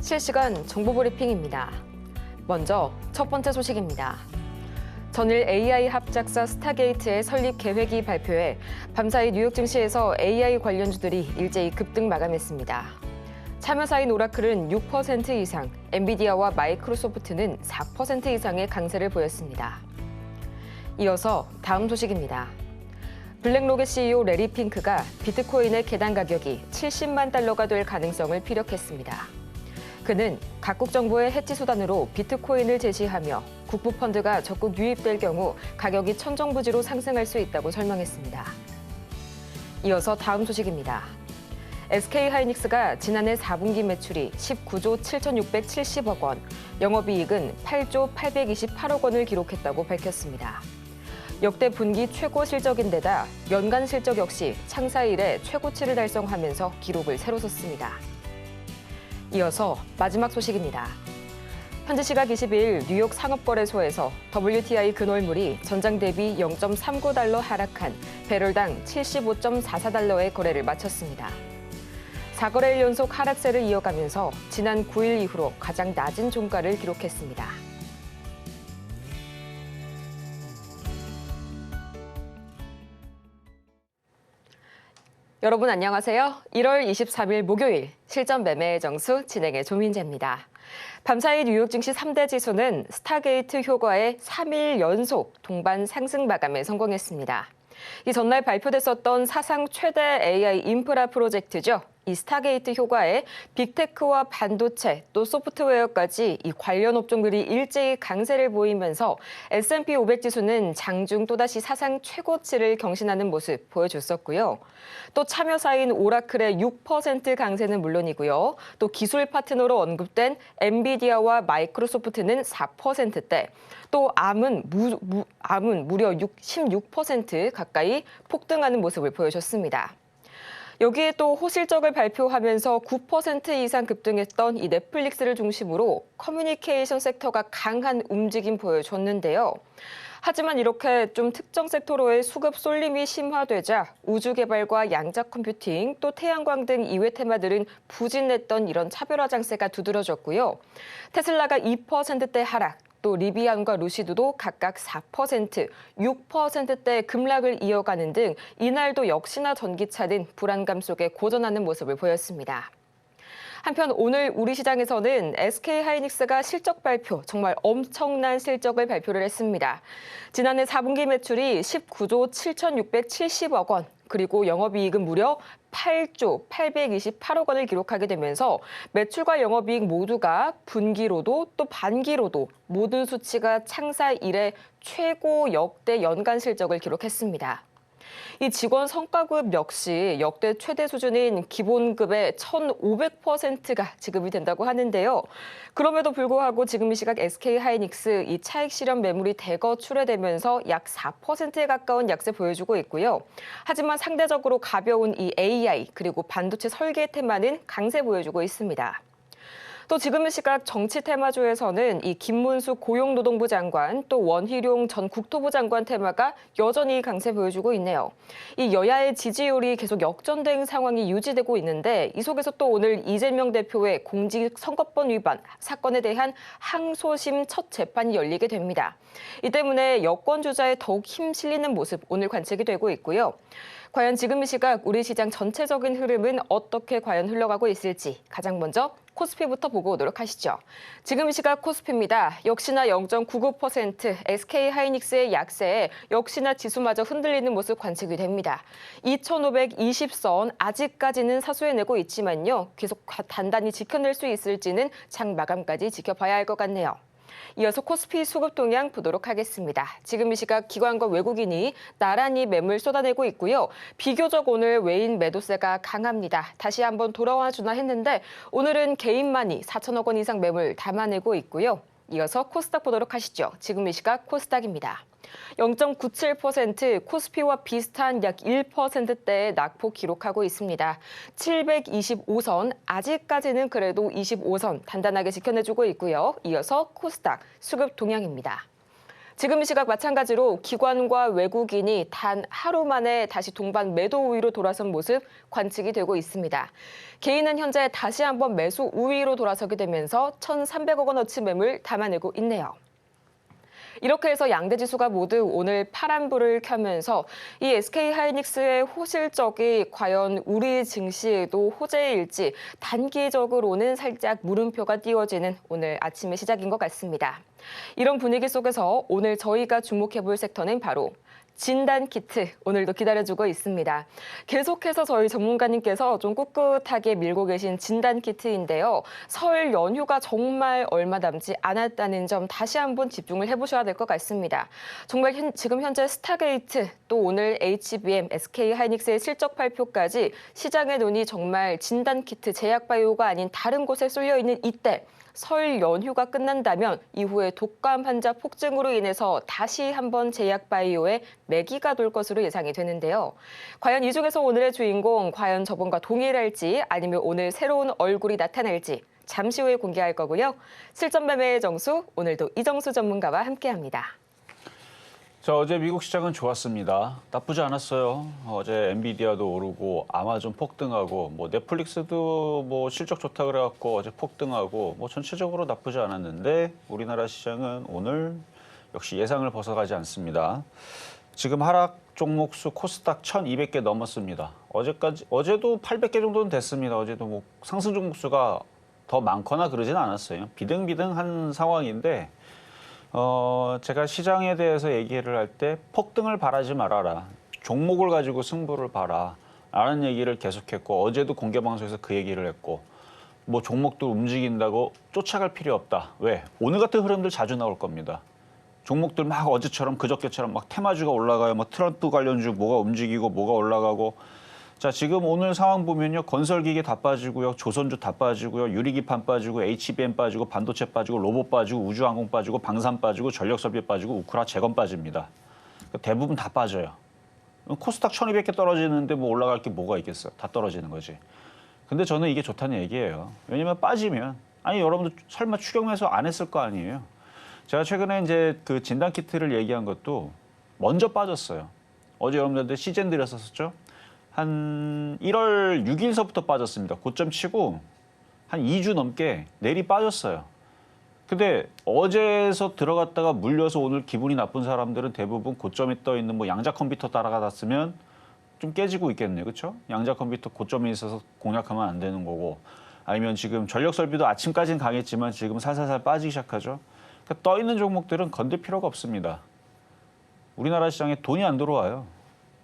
실시간 정보 브리핑입니다. 먼저 첫 번째 소식입니다. 전일 AI 합작사 스타게이트의 설립 계획이 발표해 밤사이 뉴욕 증시에서 AI 관련주들이 일제히 급등 마감했습니다. 참여사인 오라클은 6% 이상, 엔비디아와 마이크로소프트는 4% 이상의 강세를 보였습니다. 이어서 다음 소식입니다. 블랙록의 CEO 레리 핑크가 비트코인의 계단 가격이 70만 달러가 될 가능성을 피력했습니다. 그는 각국 정부의 해치 수단으로 비트코인을 제시하며 국부 펀드가 적극 유입될 경우 가격이 천정부지로 상승할 수 있다고 설명했습니다. 이어서 다음 소식입니다. SK하이닉스가 지난해 4분기 매출이 19조 7,670억 원, 영업이익은 8조 828억 원을 기록했다고 밝혔습니다. 역대 분기 최고 실적인데다 연간 실적 역시 창사 이래 최고치를 달성하면서 기록을 새로 썼습니다. 이어서 마지막 소식입니다. 현지 시각 20일 뉴욕 상업거래소에서 WTI 근월물이 전장 대비 0.39달러 하락한 배럴당 75.44달러의 거래를 마쳤습니다. 4거래일 연속 하락세를 이어가면서 지난 9일 이후로 가장 낮은 종가를 기록했습니다. 여러분 안녕하세요. 1월 23일 목요일 실전 매매의 정수 진행의 조민재입니다. 밤사이 뉴욕 증시 3대 지수는 스타게이트 효과의 3일 연속 동반 상승 마감에 성공했습니다. 이 전날 발표됐었던 사상 최대 AI 인프라 프로젝트죠. 이 스타게이트 효과에 빅테크와 반도체 또 소프트웨어까지 이 관련 업종들이 일제히 강세를 보이면서 S&P 500 지수는 장중 또다시 사상 최고치를 경신하는 모습 보여줬었고요. 또 참여사인 오라클의 6% 강세는 물론이고요. 또 기술 파트너로 언급된 엔비디아와 마이크로소프트는 4%대, 또 암은 무려 16% 가까이 폭등하는 모습을 보여줬습니다. 여기에 또 호실적을 발표하면서 9% 이상 급등했던 이 넷플릭스를 중심으로 커뮤니케이션 섹터가 강한 움직임 보여줬는데요. 하지만 이렇게 좀 특정 섹터로의 수급 쏠림이 심화되자 우주 개발과 양자 컴퓨팅 또 태양광 등 이외 테마들은 부진했던 이런 차별화 장세가 두드러졌고요. 테슬라가 2%대 하락, 또 리비안과 루시드도 각각 4%, 6%대 급락을 이어가는 등 이날도 역시나 전기차는 불안감 속에 고전하는 모습을 보였습니다. 한편 오늘 우리 시장에서는 SK하이닉스가 실적 발표, 정말 엄청난 실적을 발표를 했습니다. 지난해 4분기 매출이 19조 7,670억 원, 그리고 영업이익은 무려 8조 828억 원을 기록하게 되면서 매출과 영업이익 모두가 분기로도 또 반기로도 모든 수치가 창사 이래 최고 역대 연간 실적을 기록했습니다. 이 직원 성과급 역시 역대 최대 수준인 기본급의 1,500%가 지급이 된다고 하는데요. 그럼에도 불구하고 지금 이 시각 SK하이닉스 이 차익 실현 매물이 대거 출회되면서 약 4%에 가까운 약세 보여주고 있고요. 하지만 상대적으로 가벼운 이 AI 그리고 반도체 설계 테마는 강세 보여주고 있습니다. 또 지금 이 시각 정치 테마주에서는 이 김문수 고용노동부 장관 또 원희룡 전 국토부 장관 테마가 여전히 강세 보여주고 있네요. 이 여야의 지지율이 계속 역전된 상황이 유지되고 있는데 이 속에서 또 오늘 이재명 대표의 공직선거법 위반 사건에 대한 항소심 첫 재판이 열리게 됩니다. 이 때문에 여권 주자에 더욱 힘 실리는 모습 오늘 관측이 되고 있고요. 과연 지금 이 시각 우리 시장 전체적인 흐름은 어떻게 과연 흘러가고 있을지 가장 먼저 코스피부터 보고 오도록 하시죠. 지금 시각 코스피입니다. 역시나 0.99% SK하이닉스의 약세에 역시나 지수마저 흔들리는 모습 관측이 됩니다. 2,520선 아직까지는 사수해내고 있지만요. 계속 단단히 지켜낼 수 있을지는 장 마감까지 지켜봐야 할 것 같네요. 이어서 코스피 수급 동향 보도록 하겠습니다. 지금 이 시각 기관과 외국인이 나란히 매물 쏟아내고 있고요. 비교적 오늘 외인 매도세가 강합니다. 다시 한번 돌아와 주나 했는데 오늘은 개인만이 4천억 원 이상 매물 담아내고 있고요. 이어서 코스닥 보도록 하시죠. 지금 이 시각 코스닥입니다. 0.97% 코스피와 비슷한 약 1%대의 낙폭 기록하고 있습니다. 725선, 아직까지는 그래도 25선 단단하게 지켜내주고 있고요. 이어서 코스닥 수급 동향입니다. 지금 이 시각 마찬가지로 기관과 외국인이 단 하루 만에 다시 동반 매도 우위로 돌아선 모습 관측이 되고 있습니다. 개인은 현재 다시 한번 매수 우위로 돌아서게 되면서 1,300억 원어치 매물 담아내고 있네요. 이렇게 해서 양대 지수가 모두 오늘 파란불을 켜면서 이 SK하이닉스의 호실적이 과연 우리 증시에도 호재일지 단기적으로는 살짝 물음표가 띄워지는 오늘 아침의 시작인 것 같습니다. 이런 분위기 속에서 오늘 저희가 주목해볼 섹터는 바로 진단키트, 오늘도 기다려주고 있습니다. 계속해서 저희 전문가님께서 좀 꿋꿋하게 밀고 계신 진단키트인데요. 설 연휴가 정말 얼마 남지 않았다는 점 다시 한번 집중을 해보셔야 될 것 같습니다. 정말 지금 현재 스타게이트, 또 오늘 HBM, SK하이닉스의 실적 발표까지 시장의 눈이 정말 진단키트, 제약바이오가 아닌 다른 곳에 쏠려있는 이때, 설 연휴가 끝난다면 이후에 독감 환자 폭증으로 인해서 다시 한번 제약바이오에 매기가 돌 것으로 예상이 되는데요. 과연 이 중에서 오늘의 주인공, 과연 저번과 동일할지 아니면 오늘 새로운 얼굴이 나타날지 잠시 후에 공개할 거고요. 실전 매매의 정수, 오늘도 이정수 전문가와 함께합니다. 자, 어제 미국 시장은 좋았습니다. 나쁘지 않았어요. 어제 엔비디아도 오르고 아마존 폭등하고 뭐 넷플릭스도 뭐 실적 좋다 그래갖고 어제 폭등하고 뭐 전체적으로 나쁘지 않았는데 우리나라 시장은 오늘 역시 예상을 벗어가지 않습니다. 지금 하락 종목수 코스닥 1,200개 넘었습니다. 어제도 800개 정도는 됐습니다. 어제도 뭐 상승 종목수가 더 많거나 그러진 않았어요. 비등비등한 상황인데 제가 시장에 대해서 얘기를 할 때 폭등을 바라지 말아라. 종목을 가지고 승부를 봐라. 라는 얘기를 계속했고 어제도 공개방송에서 그 얘기를 했고 뭐 종목도 움직인다고 쫓아갈 필요 없다. 왜? 오늘 같은 흐름들 자주 나올 겁니다. 종목들 막 어제처럼 그저께처럼 막 테마주가 올라가요. 뭐 트럼프 관련주 뭐가 움직이고 뭐가 올라가고 자, 지금 오늘 상황 보면요. 건설기계 다 빠지고요. 조선주 다 빠지고요. 유리기판 빠지고 HBM 빠지고 반도체 빠지고 로봇 빠지고 우주항공 빠지고 방산 빠지고 전력설비 빠지고 우크라 재건 빠집니다. 대부분 다 빠져요. 코스닥 1,200개 떨어지는데 뭐 올라갈 게 뭐가 있겠어요. 다 떨어지는 거지. 근데 저는 이게 좋다는 얘기예요. 왜냐면 빠지면 아니 여러분들 설마 추격 매수 안 했을 거 아니에요. 제가 최근에 이제 그 진단키트를 얘기한 것도 먼저 빠졌어요. 어제 여러분들한테 시즌 드렸었죠. 한 1월 6일서부터 빠졌습니다. 고점 치고 한 2주 넘게 내리 빠졌어요. 근데 어제서 들어갔다가 물려서 오늘 기분이 나쁜 사람들은 대부분 고점에 떠 있는 뭐 양자 컴퓨터 따라갔으면 좀 깨지고 있겠네요. 그렇죠? 양자 컴퓨터 고점에 있어서 공략하면 안 되는 거고 아니면 지금 전력 설비도 아침까지는 강했지만 지금 살살살 빠지기 시작하죠. 그러니까 떠 있는 종목들은 건들 필요가 없습니다. 우리나라 시장에 돈이 안 들어와요.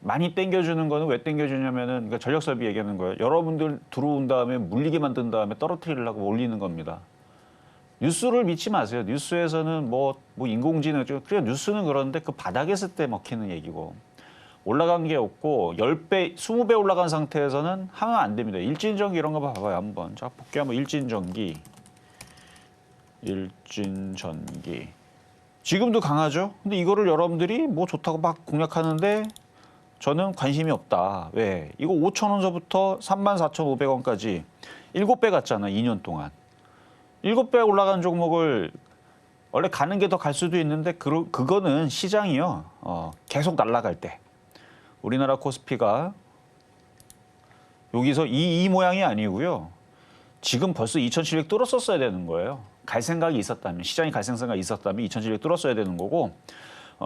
많이 땡겨주는 거는 왜 땡겨주냐면은 그러니까 전력 설비 얘기하는 거예요. 여러분들 들어온 다음에 물리게 만든 다음에 떨어뜨리려고 올리는 겁니다. 뉴스를 믿지 마세요. 뉴스에서는 뭐 인공지능, 그냥 뉴스는 그런데 그 바닥에 있을 때 먹히는 얘기고 올라간 게 없고 10배, 20배 올라간 상태에서는 하면 안 됩니다. 일진전기 이런 거 봐봐요. 한번. 자, 볼게요. 한번 일진전기. 지금도 강하죠? 근데 이거를 여러분들이 뭐 좋다고 막 공략하는데 저는 관심이 없다. 왜? 이거 5,000원서부터 34,500원까지 7배 갔잖아, 2년 동안. 7배 올라간 종목을 원래 가는 게 더 갈 수도 있는데 그거는 시장이요. 계속 날아갈 때. 우리나라 코스피가 여기서 이 모양이 아니고요. 지금 벌써 2,700 뚫었었어야 되는 거예요. 갈 생각이 있었다면, 시장이 갈 생각이 있었다면 2,700 뚫었어야 되는 거고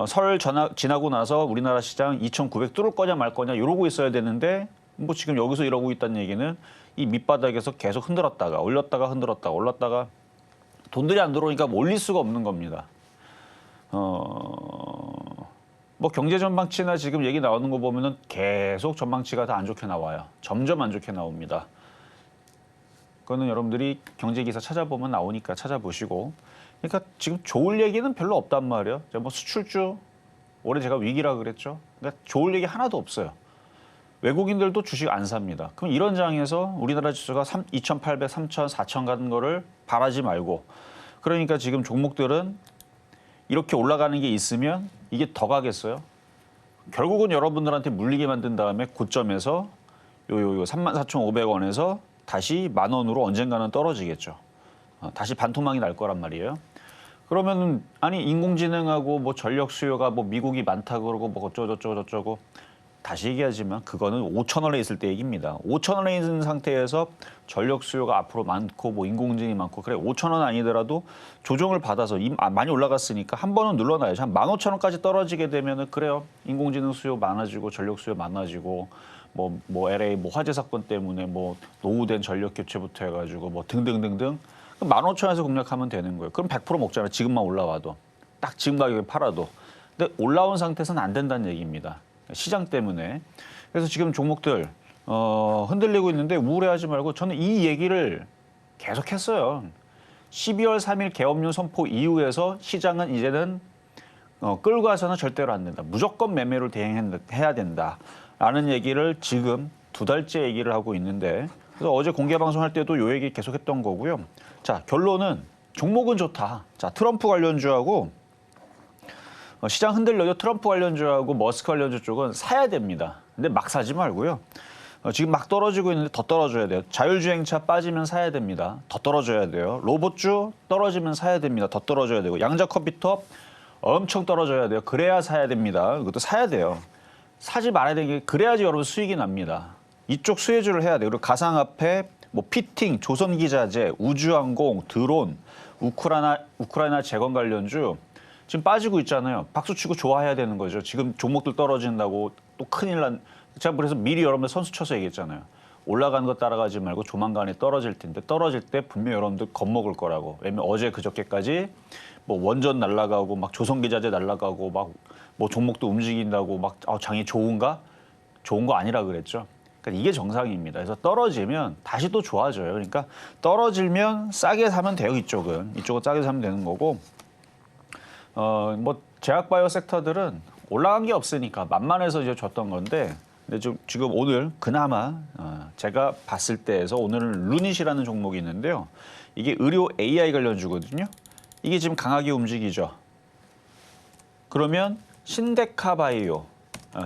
설 지나고 나서 우리나라 시장 2,900 뚫을 거냐 말 거냐 이러고 있어야 되는데 뭐 지금 여기서 이러고 있다는 얘기는 이 밑바닥에서 계속 흔들었다가 올렸다가 흔들었다가 올랐다가 돈들이 안 들어오니까 뭐 올릴 수가 없는 겁니다. 뭐 경제 전망치나 지금 얘기 나오는 거 보면은 계속 전망치가 다 안 좋게 나와요. 점점 안 좋게 나옵니다. 그거는 여러분들이 경제 기사 찾아보면 나오니까 찾아보시고. 그러니까 지금 좋을 얘기는 별로 없단 말이에요. 뭐 수출주 올해 제가 위기라 그랬죠. 그러니까 좋을 얘기 하나도 없어요. 외국인들도 주식 안 삽니다. 그럼 이런 장에서 우리나라 지수가 2,800, 3,000, 4,000 가는 거를 바라지 말고 그러니까 지금 종목들은 이렇게 올라가는 게 있으면 이게 더 가겠어요. 결국은 여러분들한테 물리게 만든 다음에 고점에서 요 34,500원에서 다시 10,000원으로 언젠가는 떨어지겠죠. 다시 반토막이 날 거란 말이에요. 그러면은 아니 인공지능하고 뭐 전력 수요가 뭐 미국이 많다 그러고 뭐 어쩌고저쩌고 다시 얘기하지만 그거는 5천 원에 있을 때 얘기입니다. 5천 원에 있는 상태에서 전력 수요가 앞으로 많고 뭐 인공지능이 많고 그래 5천 원 아니더라도 조정을 받아서 많이 올라갔으니까 한 번은 눌러놔야죠. 한 15,000원까지 떨어지게 되면은 그래요. 인공지능 수요 많아지고 전력 수요 많아지고 뭐 LA 뭐 화재 사건 때문에 뭐 노후된 전력 교체부터 해가지고 뭐 등등등등 15,000원에서 공략하면 되는 거예요. 그럼 100% 먹잖아요. 지금만 올라와도 딱 지금 가격에 팔아도. 근데 올라온 상태에서는 안 된다는 얘기입니다. 시장 때문에. 그래서 지금 종목들 흔들리고 있는데 우울해하지 말고 저는 이 얘기를 계속했어요. 12월 3일 계엄령 선포 이후에서 시장은 이제는 끌고 가서는 절대로 안 된다. 무조건 매매를 대행해야 된다라는 얘기를 지금 2달째 얘기를 하고 있는데 그래서 어제 공개 방송할 때도 요 얘기 계속했던 거고요. 자, 결론은 종목은 좋다. 자, 트럼프 관련주하고 시장 흔들려도 트럼프 관련주하고 머스크 관련주 쪽은 사야 됩니다. 근데 막 사지 말고요. 지금 막 떨어지고 있는데 더 떨어져야 돼요. 자율주행차 빠지면 사야 됩니다. 더 떨어져야 돼요. 로봇주 떨어지면 사야 됩니다. 더 떨어져야 되고 양자 컴퓨터 엄청 떨어져야 돼요. 그래야 사야 됩니다. 이것도 사야 돼요. 사지 말아야 되는 게 그래야지 여러분 수익이 납니다. 이쪽 수혜주를 해야 돼요. 그리고 가상화폐, 뭐 피팅, 조선기자재, 우주항공, 드론, 우크라이나 재건 관련주 지금 빠지고 있잖아요. 박수치고 좋아해야 되는 거죠. 지금 종목들 떨어진다고 또 큰일 난. 제가 그래서 미리 여러분들 선수 쳐서 얘기했잖아요. 올라가는 거 따라가지 말고 조만간에 떨어질 텐데 떨어질 때 분명히 여러분들 겁먹을 거라고. 왜냐면 어제 그저께까지 뭐 원전 날아가고 막 조선기자재 날아가고 막 뭐 종목도 움직인다고 막 장이 좋은가? 좋은 거 아니라 그랬죠. 그러니까 이게 정상입니다. 그래서 떨어지면 다시 또 좋아져요. 그러니까 떨어지면 싸게 사면 돼요. 이쪽은 싸게 사면 되는 거고. 뭐 제약바이오 섹터들은 올라간 게 없으니까 만만해서 이제 줬던 건데, 근데 지금 오늘 그나마 제가 봤을 때에서 오늘은 루닛이라는 종목이 있는데요. 이게 의료 AI 관련주거든요. 이게 지금 강하게 움직이죠. 그러면 신데카바이오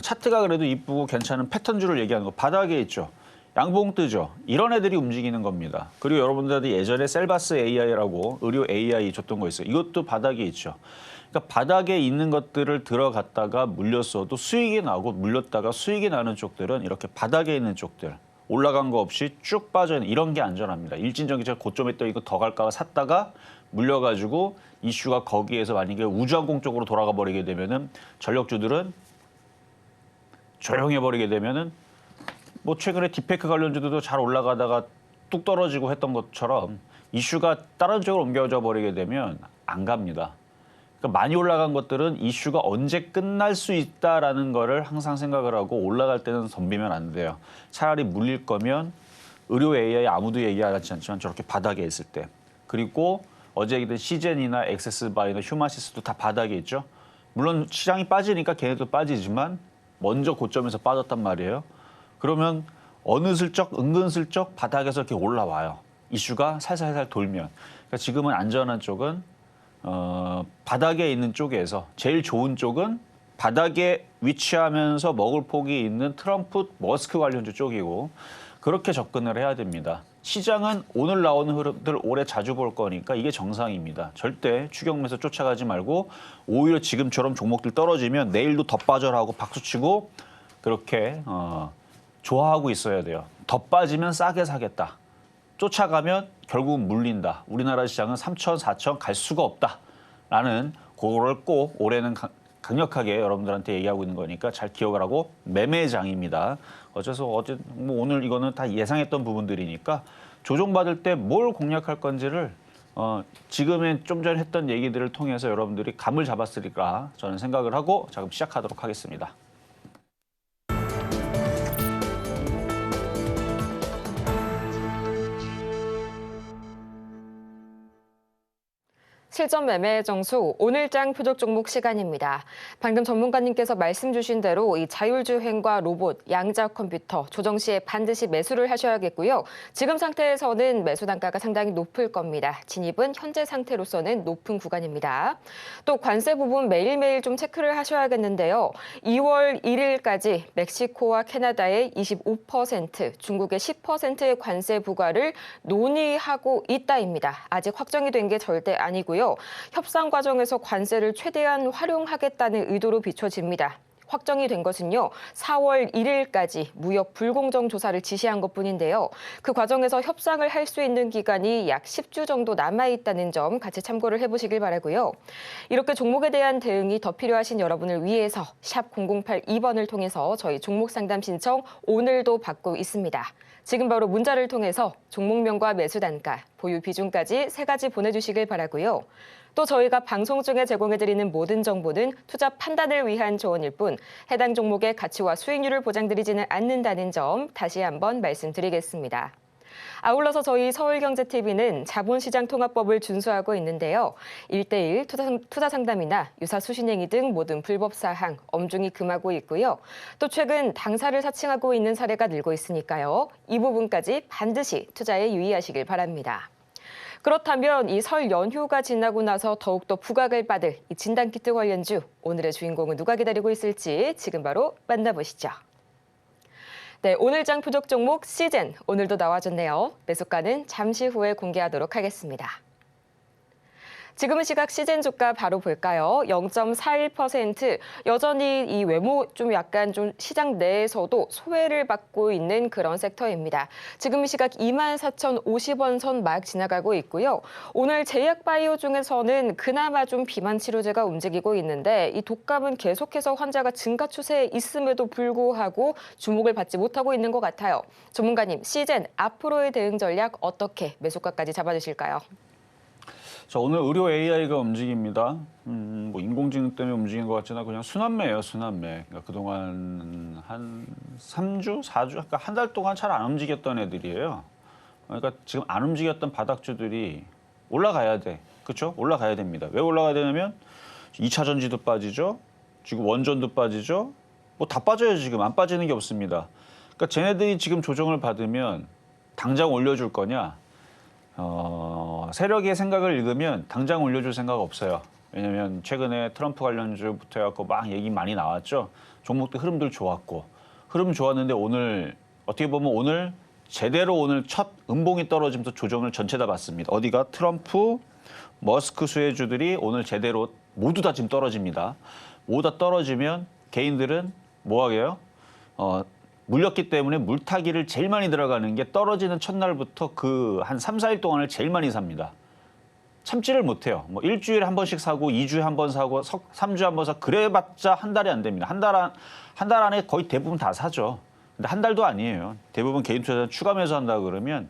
차트가 그래도 이쁘고 괜찮은 패턴주를 얘기하는 거 바닥에 있죠. 양봉 뜨죠. 이런 애들이 움직이는 겁니다. 그리고 여러분들한테 예전에 셀바스 AI라고 의료 AI 줬던 거 있어요. 이것도 바닥에 있죠. 그러니까 바닥에 있는 것들을 들어갔다가 물렸어도 수익이 나고 물렸다가 수익이 나는 쪽들은 이렇게 바닥에 있는 쪽들 올라간 거 없이 쭉 빠져있는 이런 게 안전합니다. 일진전기차 고점에 떠 이거 더 갈까 샀다가 물려가지고 이슈가 거기에서 만약에 우주항공 쪽으로 돌아가 버리게 되면은 전력주들은 조용해 버리게 되면은 뭐 최근에 딥페이크 관련주들도 잘 올라가다가 뚝 떨어지고 했던 것처럼 이슈가 다른 쪽으로 옮겨져 버리게 되면 안 갑니다. 그러니까 많이 올라간 것들은 이슈가 언제 끝날 수 있다라는 거를 항상 생각을 하고 올라갈 때는 덤비면 안 돼요. 차라리 물릴 거면 의료 AI 아무도 얘기하지 않지만 저렇게 바닥에 있을 때. 그리고 어제 얘기했던 시젠이나 엑세스바이나 휴마시스도 다 바닥에 있죠. 물론 시장이 빠지니까 걔네도 빠지지만 먼저 고점에서 빠졌단 말이에요. 그러면 어느슬쩍 은근슬쩍 바닥에서 이렇게 올라와요. 이슈가 살살살 돌면. 그러니까 지금은 안전한 쪽은 바닥에 있는 쪽에서 제일 좋은 쪽은 바닥에 위치하면서 먹을 폭이 있는 트럼프, 머스크 관련주 쪽이고 그렇게 접근을 해야 됩니다. 시장은 오늘 나오는 흐름들 올해 자주 볼 거니까 이게 정상입니다. 절대 추격 매수 쫓아가지 말고 오히려 지금처럼 종목들 떨어지면 내일도 더 빠져라 하고 박수치고 그렇게 좋아하고 있어야 돼요. 더 빠지면 싸게 사겠다. 쫓아가면 결국은 물린다. 우리나라 시장은 3천, 4천 갈 수가 없다라는 그거를 꼭 올해는 강력하게 여러분들한테 얘기하고 있는 거니까 잘 기억을 하고 매매장입니다. 어째서 뭐 오늘 이거는 다 예상했던 부분들이니까 조정받을 때 뭘 공략할 건지를 지금의 좀 전에 했던 얘기들을 통해서 여러분들이 감을 잡았으리까 저는 생각을 하고 지금 시작하도록 하겠습니다. 실전 매매의 정수 오늘장 표적 종목 시간입니다. 방금 전문가님께서 말씀 주신 대로 이 자율주행과 로봇, 양자 컴퓨터 조정 시에 반드시 매수를 하셔야겠고요. 지금 상태에서는 매수 단가가 상당히 높을 겁니다. 진입은 현재 상태로서는 높은 구간입니다. 또 관세 부분 매일매일 좀 체크를 하셔야겠는데요. 2월 1일까지 멕시코와 캐나다의 25%, 중국의 10%의 관세 부과를 논의하고 있다입니다. 아직 확정이 된 게 절대 아니고요. 있고요. 협상 과정에서 관세를 최대한 활용하겠다는 의도로 비춰집니다. 확정이 된 것은요, 4월 1일까지 무역 불공정 조사를 지시한 것뿐인데요. 그 과정에서 협상을 할 수 있는 기간이 약 10주 정도 남아있다는 점 같이 참고를 해보시길 바라고요. 이렇게 종목에 대한 대응이 더 필요하신 여러분을 위해서 샵 0082번을 통해서 저희 종목 상담 신청 오늘도 받고 있습니다. 지금 바로 문자를 통해서 종목명과 매수 단가, 보유 비중까지 3가지 보내주시길 바라고요. 또 저희가 방송 중에 제공해드리는 모든 정보는 투자 판단을 위한 조언일 뿐 해당 종목의 가치와 수익률을 보장드리지는 않는다는 점 다시 한번 말씀드리겠습니다. 아울러서 저희 서울경제TV는 자본시장통합법을 준수하고 있는데요. 1:1 투자 상담이나 유사 수신행위 등 모든 불법 사항 엄중히 금하고 있고요. 또 최근 당사를 사칭하고 있는 사례가 늘고 있으니까요. 이 부분까지 반드시 투자에 유의하시길 바랍니다. 그렇다면 이 설 연휴가 지나고 나서 더욱더 부각을 받을 이 진단키트 관련주, 오늘의 주인공은 누가 기다리고 있을지 지금 바로 만나보시죠. 네, 오늘 장 표적 종목 시젠, 오늘도 나와줬네요. 매수가는 잠시 후에 공개하도록 하겠습니다. 지금 시각 시젠 주가 바로 볼까요? 0.41%. 여전히 이 외모 좀 약간 좀 시장 내에서도 소외를 받고 있는 그런 섹터입니다. 지금 시각 24,050원 선 막 지나가고 있고요. 오늘 제약바이오 중에서는 그나마 좀 비만 치료제가 움직이고 있는데 이 독감은 계속해서 환자가 증가 추세에 있음에도 불구하고 주목을 받지 못하고 있는 것 같아요. 전문가님, 시젠 앞으로의 대응 전략 어떻게 매수가까지 잡아주실까요? 자, 오늘 의료 AI가 움직입니다. 뭐 인공지능 때문에 움직인 것 같지는 그냥 순환매예요, 순환매. 그러니까 그동안 한 3주, 4주, 그러니까 한 달 동안 잘 안 움직였던 애들이에요. 그러니까 지금 안 움직였던 바닥주들이 올라가야 돼. 그렇죠? 올라가야 됩니다. 왜 올라가야 되냐면 2차 전지도 빠지죠. 지금 원전도 빠지죠. 뭐 다 빠져요, 지금. 안 빠지는 게 없습니다. 그러니까 쟤네들이 지금 조정을 받으면 당장 올려줄 거냐? 세력의 생각을 읽으면 당장 올려줄 생각 없어요. 왜냐면 최근에 트럼프 관련주부터 해갖고 막 얘기 많이 나왔죠. 종목들 흐름들 좋았고. 흐름 좋았는데 오늘 어떻게 보면 오늘 제대로 오늘 첫 음봉이 떨어지면서 조정을 전체 다 받습니다. 어디가 트럼프, 머스크 수혜주들이 오늘 제대로 모두 다 지금 떨어집니다. 모두 다 떨어지면 개인들은 뭐 하게요? 물렸기 때문에 물타기를 제일 많이 들어가는 게 떨어지는 첫날부터 그 한 3, 4일 동안을 제일 많이 삽니다. 참지를 못해요. 뭐 일주일에 한 번씩 사고 2주에 한 번 사고 3주에 한 번 사고 그래봤자 한 달이 안 됩니다. 한 달 안에 거의 대부분 다 사죠. 근데 한 달도 아니에요. 대부분 개인 투자자 추가 매수한다 그러면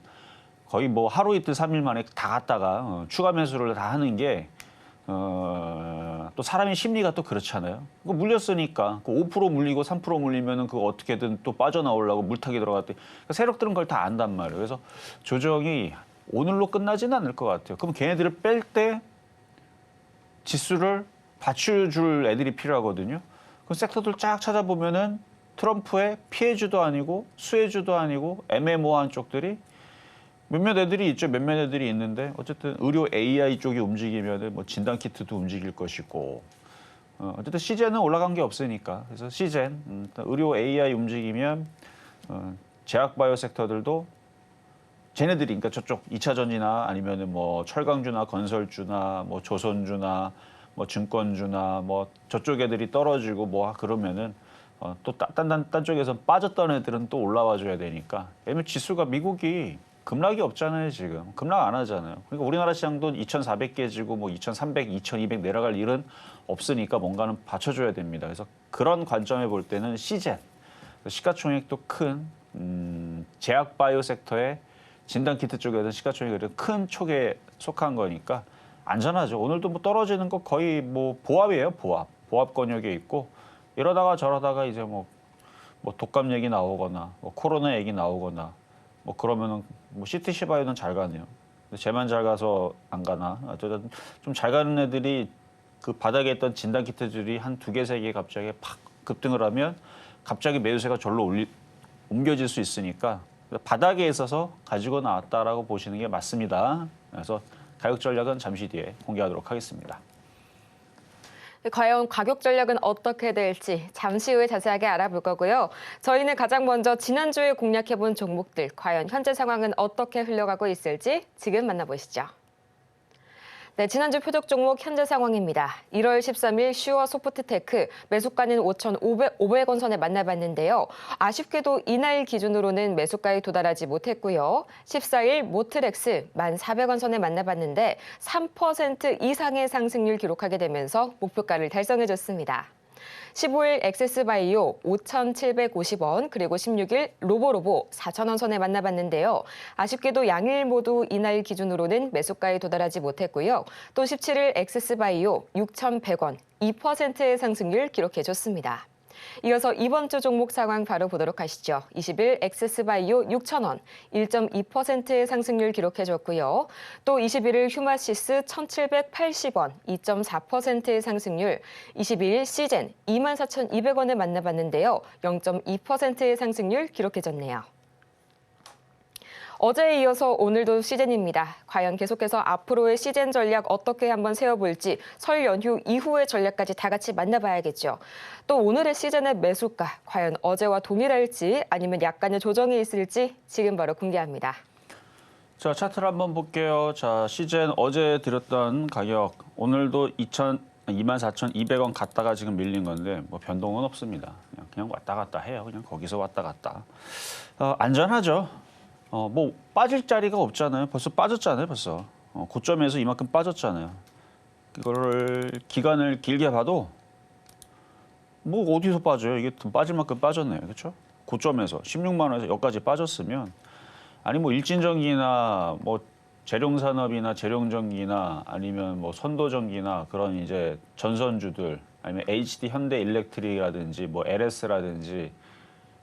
거의 뭐 하루 이틀 3일 만에 다 갔다가 추가 매수를 다 하는 게 또 사람의 심리가 또 그렇잖아요. 그거 물렸으니까 그 5% 물리고 3% 물리면은 그거 어떻게든 또 빠져나오려고 물타기 들어갔대. 그러니까 세력들은 그걸 다 안단 말이에요. 그래서 조정이 오늘로 끝나지는 않을 것 같아요. 그럼 걔네들을 뺄 때 지수를 받쳐줄 애들이 필요하거든요. 그 섹터들 쫙 찾아보면은 트럼프의 피해주도 아니고 수혜주도 아니고 애매모호한 쪽들이 몇몇 애들이 있죠. 몇몇 애들이 있는데 어쨌든 의료 AI 쪽이 움직이면 뭐 진단키트도 움직일 것이고 어쨌든 시젠은 올라간 게 없으니까 그래서 시젠 의료 AI 움직이면 제약바이오 섹터들도 쟤네들이 그러니까 저쪽 2차 전지나 아니면은 뭐 철강주나 건설주나 뭐 조선주나 뭐 증권주나 뭐 저쪽 애들이 떨어지고 뭐 그러면은 또 딴 쪽에서 빠졌던 애들은 또 올라와 줘야 되니까 왜냐면 지수가 미국이 급락이 없잖아요, 지금. 급락 안 하잖아요. 그러니까 우리나라 시장도 2,400 깨지고 뭐 2,300, 2,200 내려갈 일은 없으니까 뭔가는 받쳐줘야 됩니다. 그래서 그런 관점에 볼 때는 시젠, 시가총액도 큰 제약바이오 섹터의 진단키트 쪽에서 시가총액이 큰 촉에 속한 거니까 안전하죠. 오늘도 뭐 떨어지는 거 거의 뭐 보합이에요, 보합. 보합 권역에 있고 이러다가 저러다가 이제 뭐 독감 얘기 나오거나 뭐 코로나 얘기 나오거나 뭐 그러면은 뭐 CTC 바이오는 잘 가네요. 근데 쟤만 잘 가서 안 가나? 어쨌든 좀 잘 가는 애들이 그 바닥에 있던 진단 키트들이 한 2개, 3개 갑자기 팍 급등을 하면 갑자기 매수세가 절로 옮겨질 수 있으니까 바닥에 있어서 가지고 나왔다라고 보시는 게 맞습니다. 그래서 가격 전략은 잠시 뒤에 공개하도록 하겠습니다. 과연 가격 전략은 어떻게 될지 잠시 후에 자세하게 알아볼 거고요. 저희는 가장 먼저 지난주에 공략해본 종목들, 과연 현재 상황은 어떻게 흘러가고 있을지 지금 만나보시죠. 네, 지난주 표적 종목 현재 상황입니다. 1월 13일 슈어 소프트테크 매수가는 5,500원 선에 만나봤는데요. 아쉽게도 이날 기준으로는 매수가에 도달하지 못했고요. 14일 모트렉스 1,400원 선에 만나봤는데 3% 이상의 상승률 기록하게 되면서 목표가를 달성해줬습니다. 15일 엑세스바이오 5,750원, 그리고 16일 로보로보 4,000원 선에 만나봤는데요. 아쉽게도 양일 모두 이날 기준으로는 매수가에 도달하지 못했고요. 또 17일 엑세스바이오 6,100원, 2%의 상승률 기록해줬습니다. 이어서 이번 주 종목 상황 바로 보도록 하시죠. 20일 엑세스바이오 6,000원, 1.2%의 상승률 기록해줬고요. 또 21일 휴마시스 1,780원, 2.4%의 상승률, 22일 시젠 24,200원에 만나봤는데요. 0.2%의 상승률 기록해줬네요. 어제에 이어서 오늘도 시즌입니다. 과연 계속해서 앞으로의 시즌 전략 어떻게 한번 세워볼지 설 연휴 이후의 전략까지 다 같이 만나봐야겠죠. 또 오늘의 시즌의 매수가 과연 어제와 동일할지 아니면 약간의 조정이 있을지 지금 바로 공개합니다. 자, 차트를 한번 볼게요. 자, 시즌 어제 드렸던 가격 오늘도 24,200원 갔다가 지금 밀린 건데 뭐 변동은 없습니다. 그냥 왔다 갔다 해요. 그냥 거기서 왔다 갔다. 안전하죠. 뭐 빠질 자리가 없잖아요. 벌써 빠졌잖아요. 벌써 고점에서 이만큼 빠졌잖아요. 이거를 기간을 길게 봐도 뭐 어디서 빠져요? 이게 빠질 만큼 빠졌네요. 그렇죠? 고점에서 16만 원에서 여기까지 빠졌으면 아니 뭐 일진전기나 뭐 재룡산업이나 재룡전기나 아니면 뭐 선도전기나 그런 이제 전선주들 아니면 HD 현대일렉트릭이라든지 뭐 LS라든지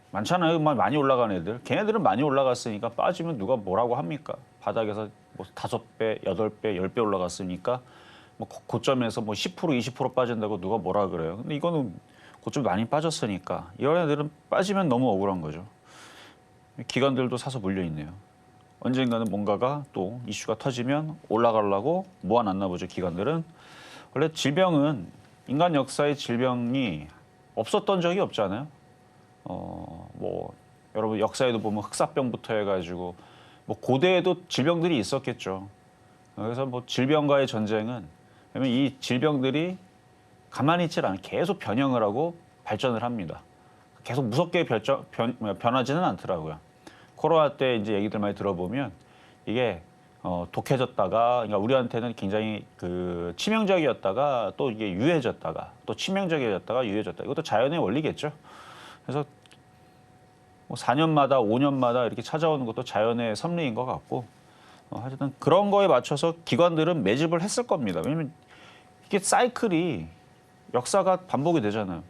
많잖아요. 많이 올라간 애들. 걔네들은 많이 올라갔으니까 빠지면 누가 뭐라고 합니까? 바닥에서 뭐 5배, 8배, 10배 올라갔으니까 뭐 고점에서 뭐 10%, 20% 빠진다고 누가 뭐라 그래요. 근데 이거는 고점 많이 빠졌으니까 이런 애들은 빠지면 너무 억울한 거죠. 기관들도 사서 물려 있네요. 언젠가는 뭔가가 또 이슈가 터지면 올라가려고 모아놨나 보죠. 기관들은. 원래 질병은 인간 역사의 질병이 없었던 적이 없잖아요. 뭐 여러분 역사에도 보면 흑사병부터 해가지고 뭐 고대에도 질병들이 있었겠죠. 그래서 뭐 질병과의 전쟁은 왜냐면 이 질병들이 가만히 있질 않아 계속 변형을 하고 발전을 합니다. 계속 무섭게 변하지는 않더라고요. 코로나 때 이제 얘기들 많이 들어보면 이게 독해졌다가 그러니까 우리한테는 굉장히 그 치명적이었다가 또 이게 유해졌다가 또 치명적이었다가 유해졌다. 이것도 자연의 원리겠죠. 그래서 뭐 4년마다 5년마다 이렇게 찾아오는 것도 자연의 섭리인 것 같고 하여튼 그런 거에 맞춰서 기관들은 매집을 했을 겁니다. 왜냐하면 이게 사이클이 역사가 반복이 되잖아요.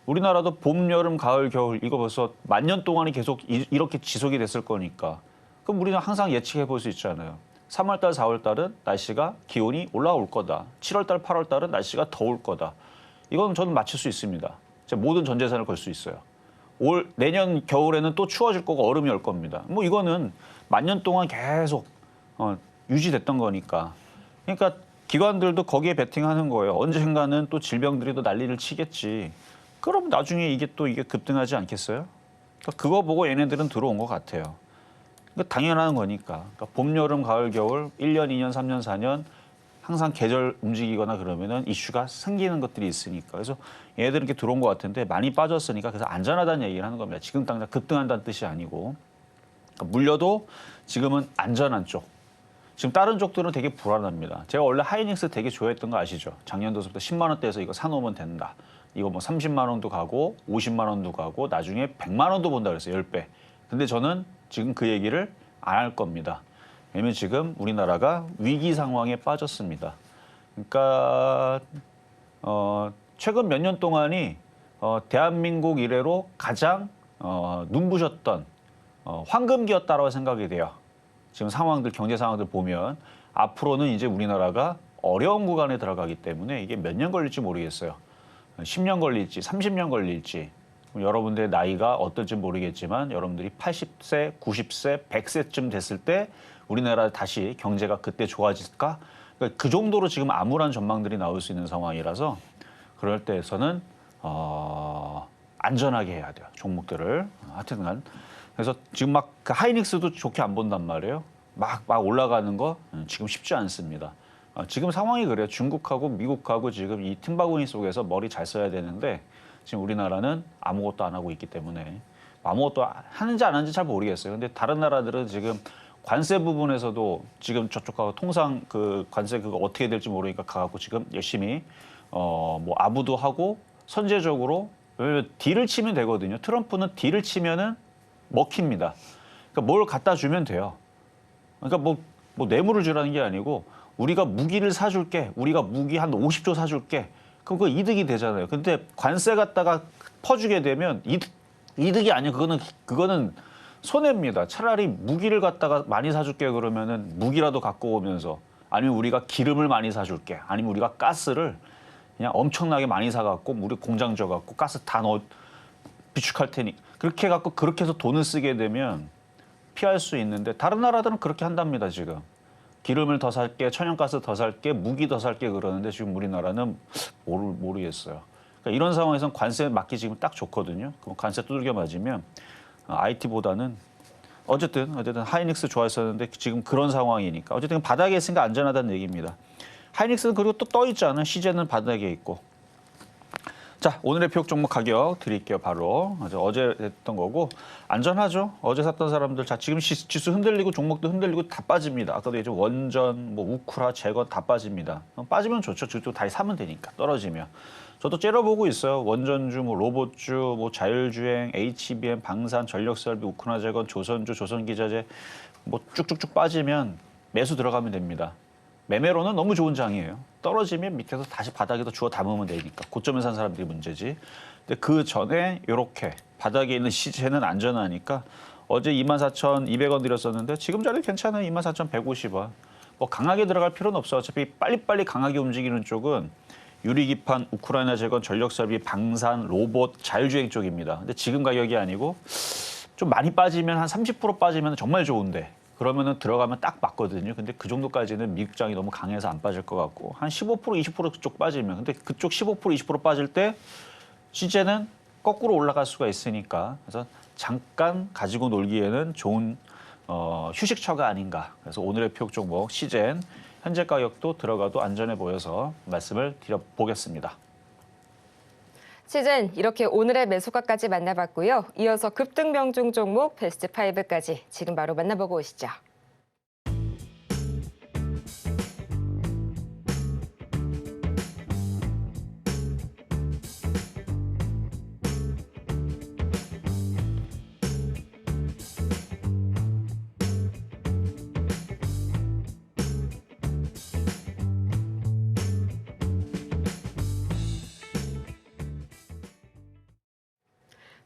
우리나라도 봄, 여름, 가을, 겨울 이거 벌써 10,000년 동안이 계속 이렇게 지속이 됐을 거니까 그럼 우리는 항상 예측해 볼 수 있잖아요. 3월 달, 4월 달은 날씨가 기온이 올라올 거다. 7월 달, 8월 달은 날씨가 더울 거다. 이건 저는 맞출 수 있습니다. 제가 모든 전 재산을 걸 수 있어요. 내년 겨울에는 또 추워질 거고 얼음이 올 겁니다. 뭐 이거는 10,000년 동안 계속 유지됐던 거니까. 그러니까 기관들도 거기에 베팅하는 거예요. 언젠가는 또 질병들이 또 난리를 치겠지. 그럼 나중에 이게 급등하지 않겠어요? 그러니까 그거 보고 얘네들은 들어온 것 같아요. 그러니까 당연한 거니까. 그러니까 봄, 여름, 가을, 겨울 1년, 2년, 3년, 4년 항상 계절 움직이거나 그러면은 이슈가 생기는 것들이 있으니까. 그래서 얘네들은 이렇게 들어온 것 같은데 많이 빠졌으니까 그래서 안전하다는 얘기를 하는 겁니다. 지금 당장 급등한다는 뜻이 아니고. 그러니까 물려도 지금은 안전한 쪽. 지금 다른 쪽들은 되게 불안합니다. 제가 원래 하이닉스 되게 좋아했던 거 아시죠? 작년도부터 10만 원대에서 이거 사놓으면 된다. 이거 뭐 30만 원도 가고 50만 원도 가고 나중에 100만 원도 본다 그랬어요. 10배. 근데 저는 지금 그 얘기를 안 할 겁니다. 왜냐면 지금 우리나라가 위기 상황에 빠졌습니다. 그러니까 최근 몇 년 동안이 대한민국 이래로 가장 눈부셨던 황금기였다라고 생각이 돼요. 지금 상황들 경제 상황들 보면 앞으로는 이제 우리나라가 어려운 구간에 들어가기 때문에 이게 몇 년 걸릴지 모르겠어요. 10년 걸릴지 30년 걸릴지 여러분들의 나이가 어떨지 모르겠지만 여러분들이 80세, 90세, 100세쯤 됐을 때 우리나라 다시 경제가 그때 좋아질까? 그러니까 그 정도로 지금 암울한 전망들이 나올 수 있는 상황이라서 그럴 때에서는 안전하게 해야 돼요. 종목들을. 하여튼간. 그래서 지금 막 그 하이닉스도 좋게 안 본단 말이에요. 막 올라가는 거 지금 쉽지 않습니다. 지금 상황이 그래요. 중국하고 미국하고 지금 이 틈바구니 속에서 머리 잘 써야 되는데 지금 우리나라는 아무것도 안 하고 있기 때문에 아무것도 하는지 안 하는지 잘 모르겠어요. 근데 다른 나라들은 지금 관세 부분에서도 지금 저쪽하고 통상 그 관세 그거 어떻게 될지 모르니까 가갖고 지금 열심히 뭐 아부도 하고 선제적으로 딜을 치면 되거든요. 트럼프는 딜을 치면은 먹힙니다. 그러니까 뭘 갖다 주면 돼요. 그러니까 뭐 뇌물을 주라는 게 아니고 우리가 무기를 사줄게, 우리가 무기 한 50조 사줄게. 그럼 그거 이득이 되잖아요. 근데 관세 갖다가 퍼주게 되면 이득이 아니에요. 그거는 손해입니다. 차라리 무기를 갖다가 많이 사줄게 그러면은 무기라도 갖고 오면서 아니면 우리가 기름을 많이 사줄게. 아니면 우리가 가스를 그냥 엄청나게 많이 사갖고 우리 공장 져갖고 가스 다 넣어 비축할 테니 그렇게 해갖고 그렇게 해서 돈을 쓰게 되면 피할 수 있는데 다른 나라들은 그렇게 한답니다. 지금 기름을 더 살게, 천연가스 더 살게, 무기 더 살게 그러는데 지금 우리나라는 모르겠어요. 그러니까 이런 상황에서는 관세 맞기 지금 딱 좋거든요. 그럼 관세 두들겨 맞으면 IT보다는 어쨌든 하이닉스 좋아했었는데 지금 그런 상황이니까 어쨌든 바닥에 있으니까 안전하다는 얘기입니다. 하이닉스는 그리고 또 떠 있잖아요. 시제는 바닥에 있고. 자, 오늘의 표적 종목 가격 드릴게요. 바로 어제 했던 거고 안전하죠. 어제 샀던 사람들 자 지금 지수 흔들리고 종목도 흔들리고 다 빠집니다. 아까도 얘기했죠. 원전, 뭐 우쿠라, 재건 다 빠집니다. 빠지면 좋죠. 주도 다시 사면 되니까 떨어지면. 저도 째려보고 있어요. 원전주, 뭐 로봇주, 뭐 자율주행, HBM, 방산, 전력설비, 우크라 재건, 조선주, 조선기자재 뭐 쭉쭉쭉 빠지면 매수 들어가면 됩니다. 매매로는 너무 좋은 장이에요. 떨어지면 밑에서 다시 바닥에다 주워 담으면 되니까. 고점에 산 사람들이 문제지. 근데 그 전에 이렇게 바닥에 있는 시세는 안전하니까 어제 24,200원 드렸었는데 지금 자리 괜찮아요. 24,150원. 뭐 강하게 들어갈 필요는 없어. 어차피 빨리빨리 강하게 움직이는 쪽은 유리기판, 우크라이나 재건, 전력설비, 방산, 로봇, 자율주행 쪽입니다. 근데 지금 가격이 아니고 좀 많이 빠지면 한 30% 빠지면 정말 좋은데 그러면은 들어가면 딱 맞거든요. 근데 그 정도까지는 미국장이 너무 강해서 안 빠질 것 같고 한 15%, 20% 그쪽 빠지면 근데 그쪽 15%, 20% 빠질 때 시제는 거꾸로 올라갈 수가 있으니까 그래서 잠깐 가지고 놀기에는 좋은 휴식처가 아닌가. 그래서 오늘의 표적 종목 시젠 현재 가격도 들어가도 안전해 보여서 말씀을 드려보겠습니다. 시즌 이렇게 오늘의 매수가까지 만나봤고요. 이어서 급등 명중 종목 베스트 5까지 지금 바로 만나보고 오시죠.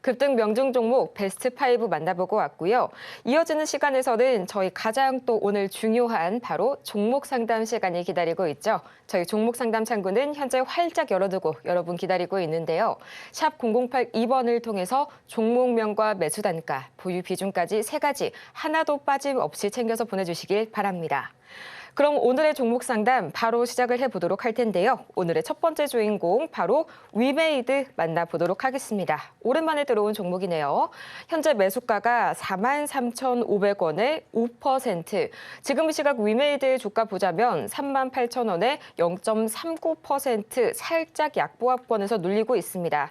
급등 명중 종목 베스트 5 만나보고 왔고요. 이어지는 시간에서는 저희 가장 또 오늘 중요한 바로 종목 상담 시간이 기다리고 있죠. 저희 종목 상담 창구는 현재 활짝 열어두고 여러분 기다리고 있는데요. 샵 0082번을 통해서 종목명과 매수 단가, 보유 비중까지 3가지 하나도 빠짐없이 챙겨서 보내주시길 바랍니다. 그럼 오늘의 종목 상담 바로 시작을 해보도록 할 텐데요. 오늘의 첫 번째 주인공 바로 위메이드 만나보도록 하겠습니다. 오랜만에 들어온 종목이네요. 현재 매수가가 43,500원에 5%. 지금 이 시각 위메이드의 주가 보자면 38,000원에 0.39% 살짝 약보합권에서 눌리고 있습니다.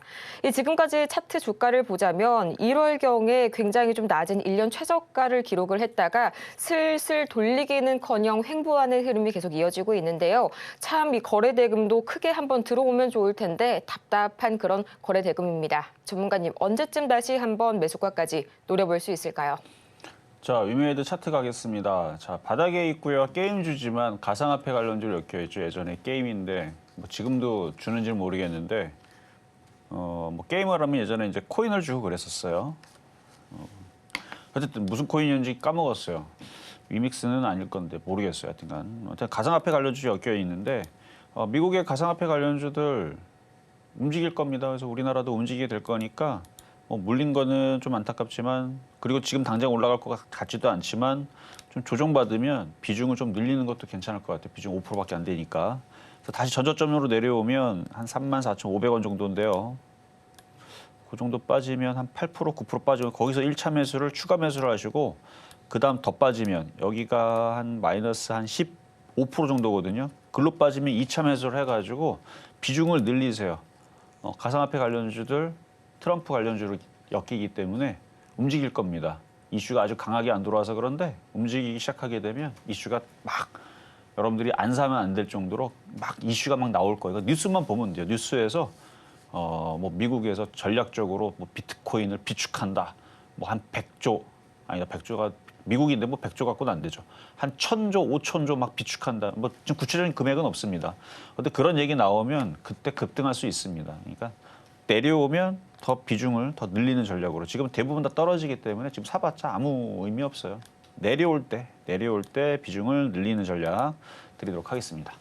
지금까지 차트 주가를 보자면 1월경에 굉장히 좀 낮은 1년 최저가를 기록을 했다가 슬슬 돌리기는커녕 횡보하는 흐름이 계속 이어지고 있는데요. 참 이 거래 대금도 크게 한번 들어오면 좋을 텐데 답답한 그런 거래 대금입니다. 전문가님 언제쯤 다시 한번 매수가까지 노려볼 수 있을까요? 자, 위메이드 차트 가겠습니다. 자, 바닥에 있고요. 게임주지만 가상화폐 관련주를 엮여있죠. 예전에 게임인데 뭐 지금도 주는지는 모르겠는데 뭐 게임을 하면 예전에 이제 코인을 주고 그랬었어요. 어쨌든 무슨 코인이었는지 까먹었어요. 위믹스는 아닐 건데 모르겠어요. 하여튼간 가상화폐 관련주 엮여 있는데 미국의 가상화폐 관련주들 움직일 겁니다. 그래서 우리나라도 움직이게 될 거니까 뭐 물린 거는 좀 안타깝지만 그리고 지금 당장 올라갈 것 같지도 않지만 좀 조정받으면 비중을 좀 늘리는 것도 괜찮을 것 같아요. 비중 5%밖에 안 되니까. 그래서 다시 전저점으로 내려오면 한 34,500원 정도인데요. 그 정도 빠지면 한 8%, 9% 빠지면 거기서 1차 매수를 추가 매수를 하시고 그다음 더 빠지면 여기가 한 마이너스 한 15% 정도거든요. 글로 빠지면 2차 매수를 해가지고 비중을 늘리세요. 가상화폐 관련주들 트럼프 관련주로 엮이기 때문에 움직일 겁니다. 이슈가 아주 강하게 안 들어와서 그런데 움직이기 시작하게 되면 이슈가 막 여러분들이 안 사면 안 될 정도로 막 이슈가 막 나올 거예요. 뉴스만 보면 돼요. 뉴스에서 뭐 미국에서 전략적으로 뭐 비트코인을 비축한다. 뭐 한 100조 아니다 100조가 미국인데 뭐 100조 갖고는 안 되죠. 한 1000조, 5000조 막 비축한다. 뭐 지금 구체적인 금액은 없습니다. 그런데 그런 얘기 나오면 그때 급등할 수 있습니다. 그러니까 내려오면 더 비중을 더 늘리는 전략으로 지금 대부분 다 떨어지기 때문에 지금 사봤자 아무 의미 없어요. 내려올 때 비중을 늘리는 전략 드리도록 하겠습니다.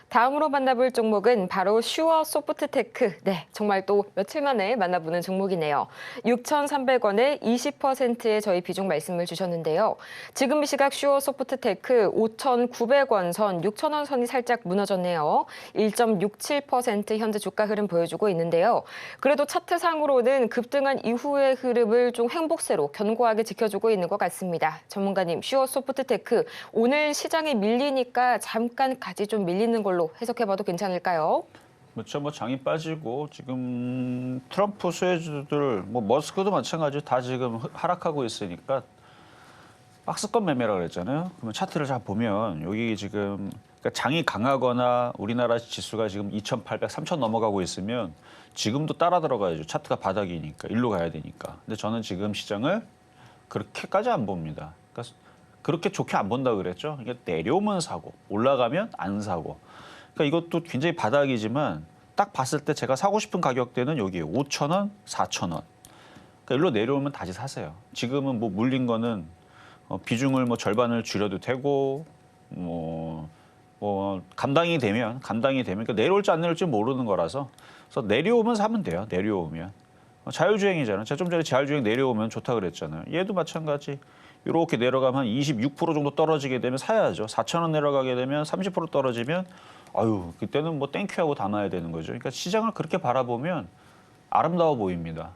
다음으로 만나볼 종목은 바로 슈어 소프트테크. 네, 정말 또 며칠 만에 만나보는 종목이네요. 6,300원에 20%의 저희 비중 말씀을 주셨는데요. 지금 이 시각 슈어 소프트테크 5,900원 선, 6,000원 선이 살짝 무너졌네요. 1.67% 현재 주가 흐름 보여주고 있는데요. 그래도 차트상으로는 급등한 이후의 흐름을 좀 횡복세로 견고하게 지켜주고 있는 것 같습니다. 전문가님, 슈어 소프트테크 오늘 시장이 밀리니까 잠깐까지 좀 밀리는 걸로 해석해봐도 괜찮을까요? 그렇죠. 뭐 장이 빠지고 지금 트럼프 수혜주들, 뭐 머스크도 마찬가지로 다 지금 하락하고 있으니까 박스권 매매라 그랬잖아요. 그러면 차트를 잘 보면 여기 지금 그러니까 장이 강하거나 우리나라 지수가 지금 2,800, 3,000 넘어가고 있으면 지금도 따라 들어가야죠. 차트가 바닥이니까 일로 가야 되니까. 근데 저는 지금 시장을 그렇게까지 안 봅니다. 그러니까 그렇게 좋게 안 본다 그랬죠. 이게 내려오면 사고 올라가면 안 사고. 그러니까 이것도 굉장히 바닥이지만 딱 봤을 때 제가 사고 싶은 가격대는 여기 5,000원, 4,000원. 그러니까 일로 내려오면 다시 사세요. 지금은 뭐 물린 거는 비중을 뭐 절반을 줄여도 되고 뭐 감당이 되면 그러니까 내려올지 안 내려올지 모르는 거라서 그래서 내려오면 사면 돼요. 내려오면 자율주행이잖아요. 제가 좀 전에 자율주행 내려오면 좋다 그랬잖아요. 얘도 마찬가지. 이렇게 내려가면 26% 정도 떨어지게 되면 사야죠. 4,000원 내려가게 되면 30% 떨어지면 아유 그때는 뭐 땡큐하고 담아야 되는 거죠. 그러니까 시장을 그렇게 바라보면 아름다워 보입니다.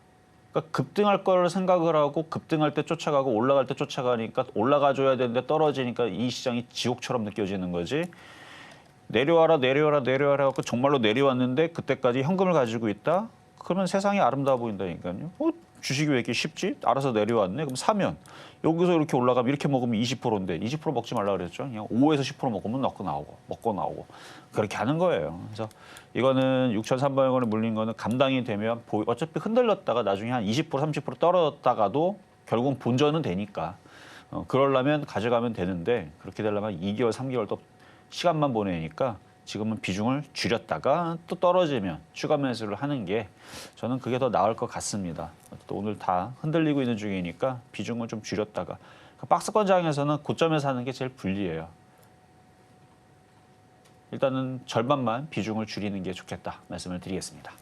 그러니까 급등할 걸 생각을 하고 급등할 때 쫓아가고 올라갈 때 쫓아가니까 올라가줘야 되는데 떨어지니까 이 시장이 지옥처럼 느껴지는 거지. 내려와라 하고 정말로 내려왔는데 그때까지 현금을 가지고 있다? 그러면 세상이 아름다워 보인다니까요. 주식이 왜 이렇게 쉽지? 알아서 내려왔네. 그럼 사면 여기서 이렇게 올라가면 이렇게 먹으면 20%인데 20% 먹지 말라 그랬죠. 그냥 5에서 10% 먹으면 먹고 나오고 그렇게 하는 거예요. 그래서 이거는 6,300원에 물린 거는 감당이 되면 어차피 흔들렸다가 나중에 한 20% 30% 떨어졌다가도 결국은 본전은 되니까 그러려면 가져가면 되는데 그렇게 되려면 2개월 3개월 또 시간만 보내니까 지금은 비중을 줄였다가 또 떨어지면 추가 매수를 하는 게 저는 그게 더 나을 것 같습니다. 또 오늘 다 흔들리고 있는 중이니까 비중을 좀 줄였다가 박스권장에서는 고점에 사는 게 제일 불리해요. 일단은 절반만 비중을 줄이는 게 좋겠다 말씀을 드리겠습니다.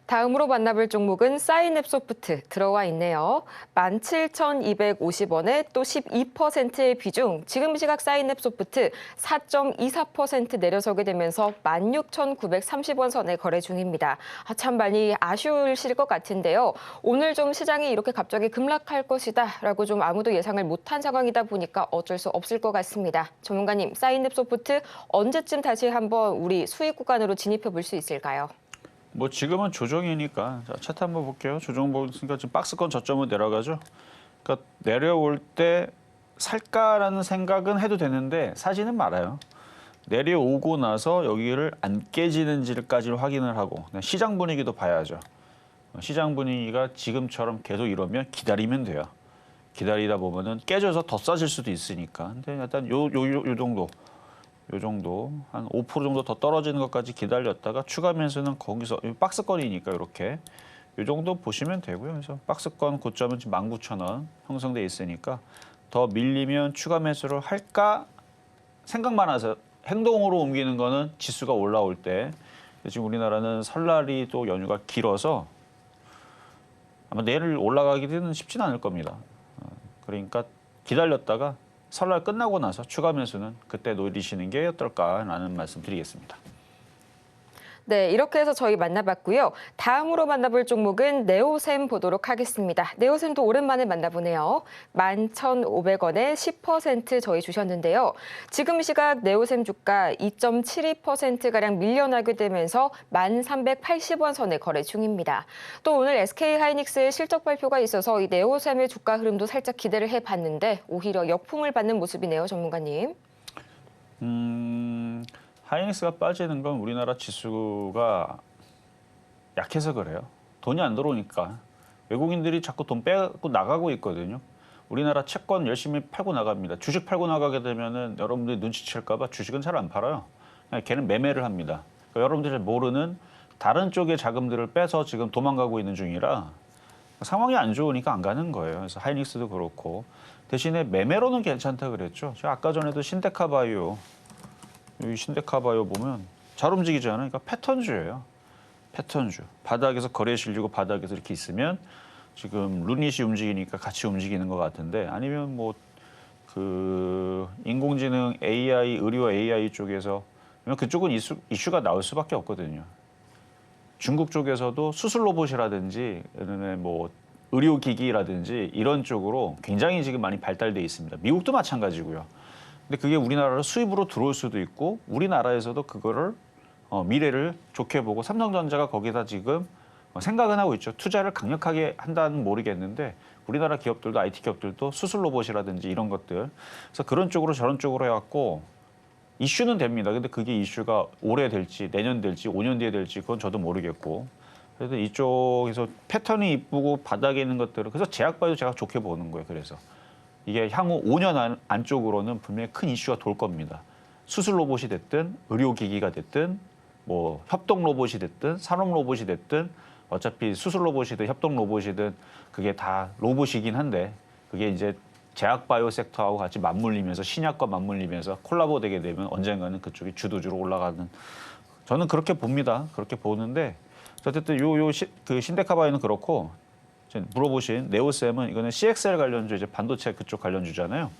다음으로 만나볼 종목은 사인앱소프트 들어와 있네요. 17,250원에 또 12%의 비중, 지금 이 시각 사인앱소프트 4.24% 내려서게 되면서 16,930원 선에 거래 중입니다. 참 많이 아쉬우실 것 같은데요. 오늘 좀 시장이 이렇게 갑자기 급락할 것이다 라고 좀 아무도 예상을 못한 상황이다 보니까 어쩔 수 없을 것 같습니다. 전문가님, 사인앱소프트 언제쯤 다시 한번 우리 수익 구간으로 진입해 볼 수 있을까요? 뭐 지금은 조정이니까 자, 차트 한번 볼게요. 조정 보니까 지금 박스권 저점은 내려가죠. 그러니까 내려올 때 살까라는 생각은 해도 되는데 사지는 말아요. 내려오고 나서 여기를 안 깨지는지까지 확인을 하고 시장 분위기도 봐야죠. 시장 분위기가 지금처럼 계속 이러면 기다리면 돼요. 기다리다 보면은 깨져서 더 싸질 수도 있으니까. 근데 일단 요 정도 한 5% 정도 더 떨어지는 것까지 기다렸다가 추가 매수는 거기서 박스권이니까 이렇게 이 정도 보시면 되고요. 그래서 박스권 고점은 지금 19,000원 형성돼 있으니까 더 밀리면 추가 매수를 할까 생각만 하세요. 행동으로 옮기는 거는 지수가 올라올 때 지금 우리나라는 설날이 또 연휴가 길어서 아마 내일 올라가기는 쉽지는 않을 겁니다. 그러니까 기다렸다가 설날 끝나고 나서 추가 매수는 그때 노리시는 게 어떨까라는 말씀 드리겠습니다. 네, 이렇게 해서 저희 만나봤고요. 다음으로 만나볼 종목은 네오셈 보도록 하겠습니다. 네오셈도 오랜만에 만나보네요. 11,500원에 10% 저희 주셨는데요. 지금 시각 네오셈 주가 2.72%가량 밀려나게 되면서 1,380원 선에 거래 중입니다. 또 오늘 SK하이닉스의 실적 발표가 있어서 이 네오셈의 주가 흐름도 살짝 기대를 해봤는데 오히려 역풍을 받는 모습이네요, 전문가님. 하이닉스가 빠지는 건 우리나라 지수가 약해서 그래요. 돈이 안 들어오니까. 외국인들이 자꾸 돈 빼고 나가고 있거든요. 우리나라 채권 열심히 팔고 나갑니다. 주식 팔고 나가게 되면은 여러분들이 눈치챌까 봐 주식은 잘 안 팔아요. 그냥 걔는 매매를 합니다. 그러니까 여러분들이 잘 모르는 다른 쪽의 자금들을 빼서 지금 도망가고 있는 중이라 상황이 안 좋으니까 안 가는 거예요. 그래서 하이닉스도 그렇고. 대신에 매매로는 괜찮다 그랬죠. 제가 아까 전에도 신데카바이오, 여기 신데카바이오 보면 잘 움직이잖아요. 그러니까 패턴주예요. 패턴주. 바닥에서 거래 실리고 바닥에서 이렇게 있으면 지금 루닛이 움직이니까 같이 움직이는 것 같은데 아니면 뭐 그 인공지능 AI, 의료 AI 쪽에서 그쪽은 이슈가 나올 수밖에 없거든요. 중국 쪽에서도 수술 로봇이라든지 뭐 의료기기라든지 이런 쪽으로 굉장히 지금 많이 발달돼 있습니다. 미국도 마찬가지고요. 근데 그게 우리나라로 수입으로 들어올 수도 있고 우리나라에서도 그거를 미래를 좋게 보고 삼성전자가 거기다 지금 생각은 하고 있죠. 투자를 강력하게 한다는 모르겠는데 우리나라 기업들도 IT 기업들도 수술 로봇이라든지 이런 것들 그래서 그런 쪽으로 저런 쪽으로 해갖고 이슈는 됩니다. 근데 그게 이슈가 올해 될지 내년 될지 5년 뒤에 될지 그건 저도 모르겠고 그래서 이쪽에서 패턴이 이쁘고 바닥에 있는 것들을 그래서 제약바이오 제가 좋게 보는 거예요. 그래서 이게 향후 5년 안쪽으로는 분명히 큰 이슈가 돌 겁니다. 수술 로봇이 됐든 의료기기가 됐든 뭐 협동 로봇이 됐든 산업 로봇이 됐든 어차피 수술 로봇이든 협동 로봇이든 그게 다 로봇이긴 한데 그게 이제 제약바이오 섹터하고 같이 맞물리면서 신약과 맞물리면서 콜라보 되게 되면 언젠가는 그쪽이 주도주로 올라가는 저는 그렇게 봅니다. 그렇게 보는데 어쨌든 그 신데카바이오는 그렇고 물어보신 네오셈은 이거는 CXL 관련주 이제 반도체 그쪽 관련주잖아요.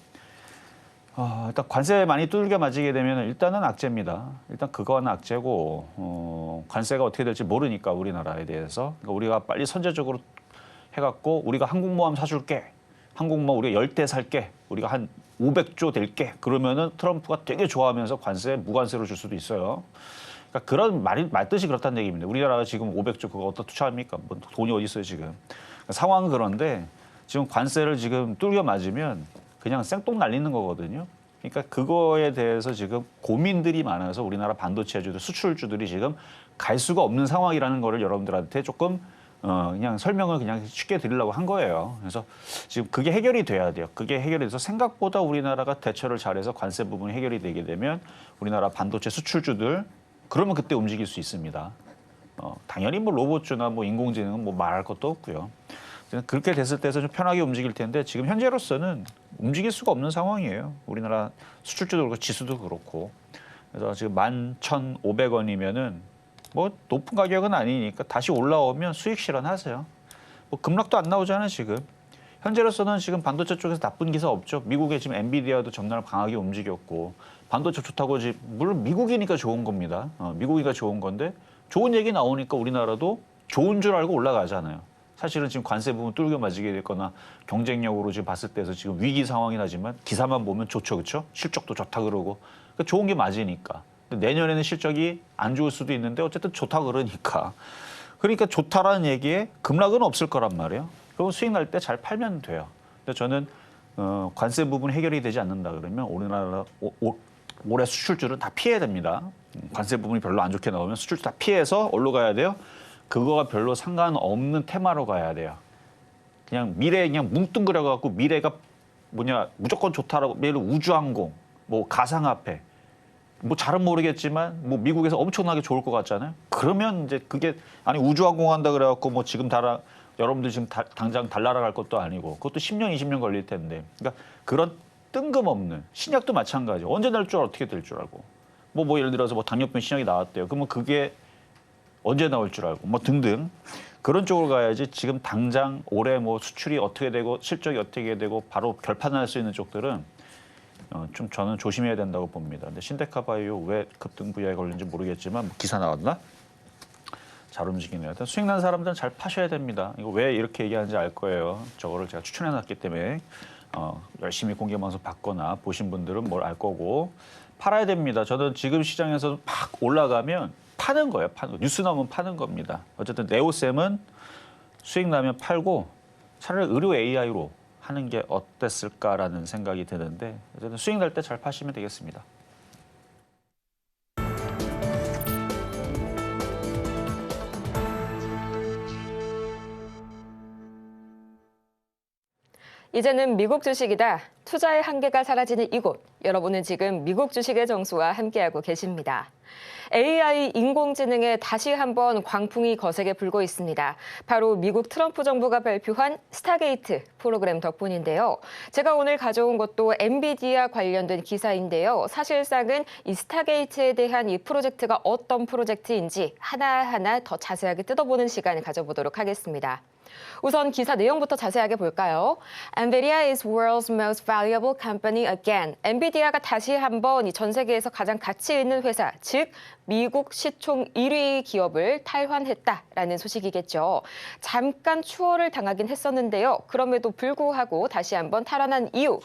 일단 관세 많이 두들겨 맞게 되면 일단은 악재입니다. 일단 그거는 악재고 관세가 어떻게 될지 모르니까 우리나라에 대해서 그러니까 우리가 빨리 선제적으로 해갖고 우리가 항공모함 사줄게. 항공모함 우리가 10대 살게. 우리가 한 500조 될게. 그러면은 트럼프가 되게 좋아하면서 관세 무관세로 줄 수도 있어요. 그러니까 그런 말뜻이 그렇다는 얘기입니다. 우리나라가 지금 500조 그거 어디다 투자합니까? 뭐 돈이 어디 있어요 지금. 그러니까 상황은 그런데 지금 관세를 지금 뚫겨 맞으면 그냥 생똥 날리는 거거든요. 그러니까 그거에 대해서 지금 고민들이 많아서 우리나라 반도체주들, 수출주들이 지금 갈 수가 없는 상황이라는 거를 여러분들한테 조금 그냥 설명을 그냥 쉽게 드리려고 한 거예요. 그래서 지금 그게 해결이 돼야 돼요. 그게 해결이 돼서 생각보다 우리나라가 대처를 잘해서 관세 부분이 해결이 되게 되면 우리나라 반도체 수출주들 그러면 그때 움직일 수 있습니다. 당연히 뭐 로봇주나 뭐 인공지능은 뭐 말할 것도 없고요. 그렇게 됐을 때서 좀 편하게 움직일 텐데 지금 현재로서는 움직일 수가 없는 상황이에요. 우리나라 수출주도 그렇고 지수도 그렇고. 그래서 지금 11,500원이면은 뭐 높은 가격은 아니니까 다시 올라오면 수익 실현하세요. 뭐 급락도 안 나오잖아요, 지금. 현재로서는 지금 반도체 쪽에서 나쁜 기사 없죠. 미국의 지금 엔비디아도 전날 강하게 움직였고 반도체 좋다고 물론 미국이니까 좋은 겁니다. 미국이니까 좋은 건데 좋은 얘기 나오니까 우리나라도 좋은 줄 알고 올라가잖아요. 사실은 지금 관세 부분 뚫겨 맞게 됐거나 경쟁력으로 지금 봤을 때서 지금 위기 상황이 나지만 기사만 보면 좋죠, 그렇죠? 실적도 좋다 그러고 그러니까 좋은 게 맞으니까. 근데 내년에는 실적이 안 좋을 수도 있는데 어쨌든 좋다 그러니까. 그러니까 좋다라는 얘기에 급락은 없을 거란 말이에요. 그럼 수익 날 때 잘 팔면 돼요. 근데 저는 관세 부분 해결이 되지 않는다 그러면 우리나라 올해 수출주는 다 피해야 됩니다. 관세 부분이 별로 안 좋게 나오면 수출주 다 피해서 어디로 가야 돼요? 그거가 별로 상관없는 테마로 가야 돼요. 그냥 미래에 그냥 뭉뚱그려 갖고 미래가 뭐냐 무조건 좋다라고 예를 들어 우주항공, 뭐 가상화폐, 뭐 잘은 모르겠지만 뭐 미국에서 엄청나게 좋을 것 같잖아요. 그러면 이제 그게 아니 우주항공 한다 그래갖고 뭐 지금 여러분들 지금 당장 달나라 갈 것도 아니고 그것도 10년, 20년 걸릴 텐데. 그러니까 그런 뜬금없는 신약도 마찬가지. 언제 날 줄 어떻게 될 줄 알고. 뭐 예를 들어서 뭐 당뇨병 신약이 나왔대요. 그러면 그게 언제 나올 줄 알고 뭐 등등 그런 쪽으로 가야지 지금 당장 올해 뭐 수출이 어떻게 되고 실적이 어떻게 되고 바로 결판날 수 있는 쪽들은 좀 저는 조심해야 된다고 봅니다. 근데 신데카바이오 왜 급등 부양에 걸린지 모르겠지만 뭐 기사 나왔나? 잘 움직이네요. 일단 수익 난 사람들은 잘 파셔야 됩니다. 이거 왜 이렇게 얘기하는지 알 거예요. 저거를 제가 추천해놨기 때문에 열심히 공개방송 받거나 보신 분들은 뭘 알 거고 팔아야 됩니다. 저는 지금 시장에서 막 올라가면 파는 거예요. 파는 거. 뉴스 나오면 파는 겁니다. 어쨌든 네오셈은 수익 나면 팔고 차라리 의료 AI로 하는 게 어땠을까라는 생각이 드는데 어쨌든 수익 날 때 잘 파시면 되겠습니다. 이제는 미국 주식이다. 투자의 한계가 사라지는 이곳. 여러분은 지금 미국 주식의 정수와 함께하고 계십니다. AI 인공지능에 다시 한번 광풍이 거세게 불고 있습니다. 바로 미국 트럼프 정부가 발표한 스타게이트 프로그램 덕분인데요. 제가 오늘 가져온 것도 엔비디아 관련된 기사인데요. 사실상은 이 스타게이트에 대한 이 프로젝트가 어떤 프로젝트인지 하나하나 더 자세하게 뜯어보는 시간을 가져보도록 하겠습니다. 우선 기사 내용부터 자세하게 볼까요? NVIDIA is world's most valuable company again. 엔비디아가 다시 한번 전 세계에서 가장 가치 있는 회사, 즉 미국 시총 1위 기업을 탈환했다라는 소식이겠죠. 잠깐 추월을 당하긴 했었는데요. 그럼에도 불구하고 다시 한번 탈환한 이유.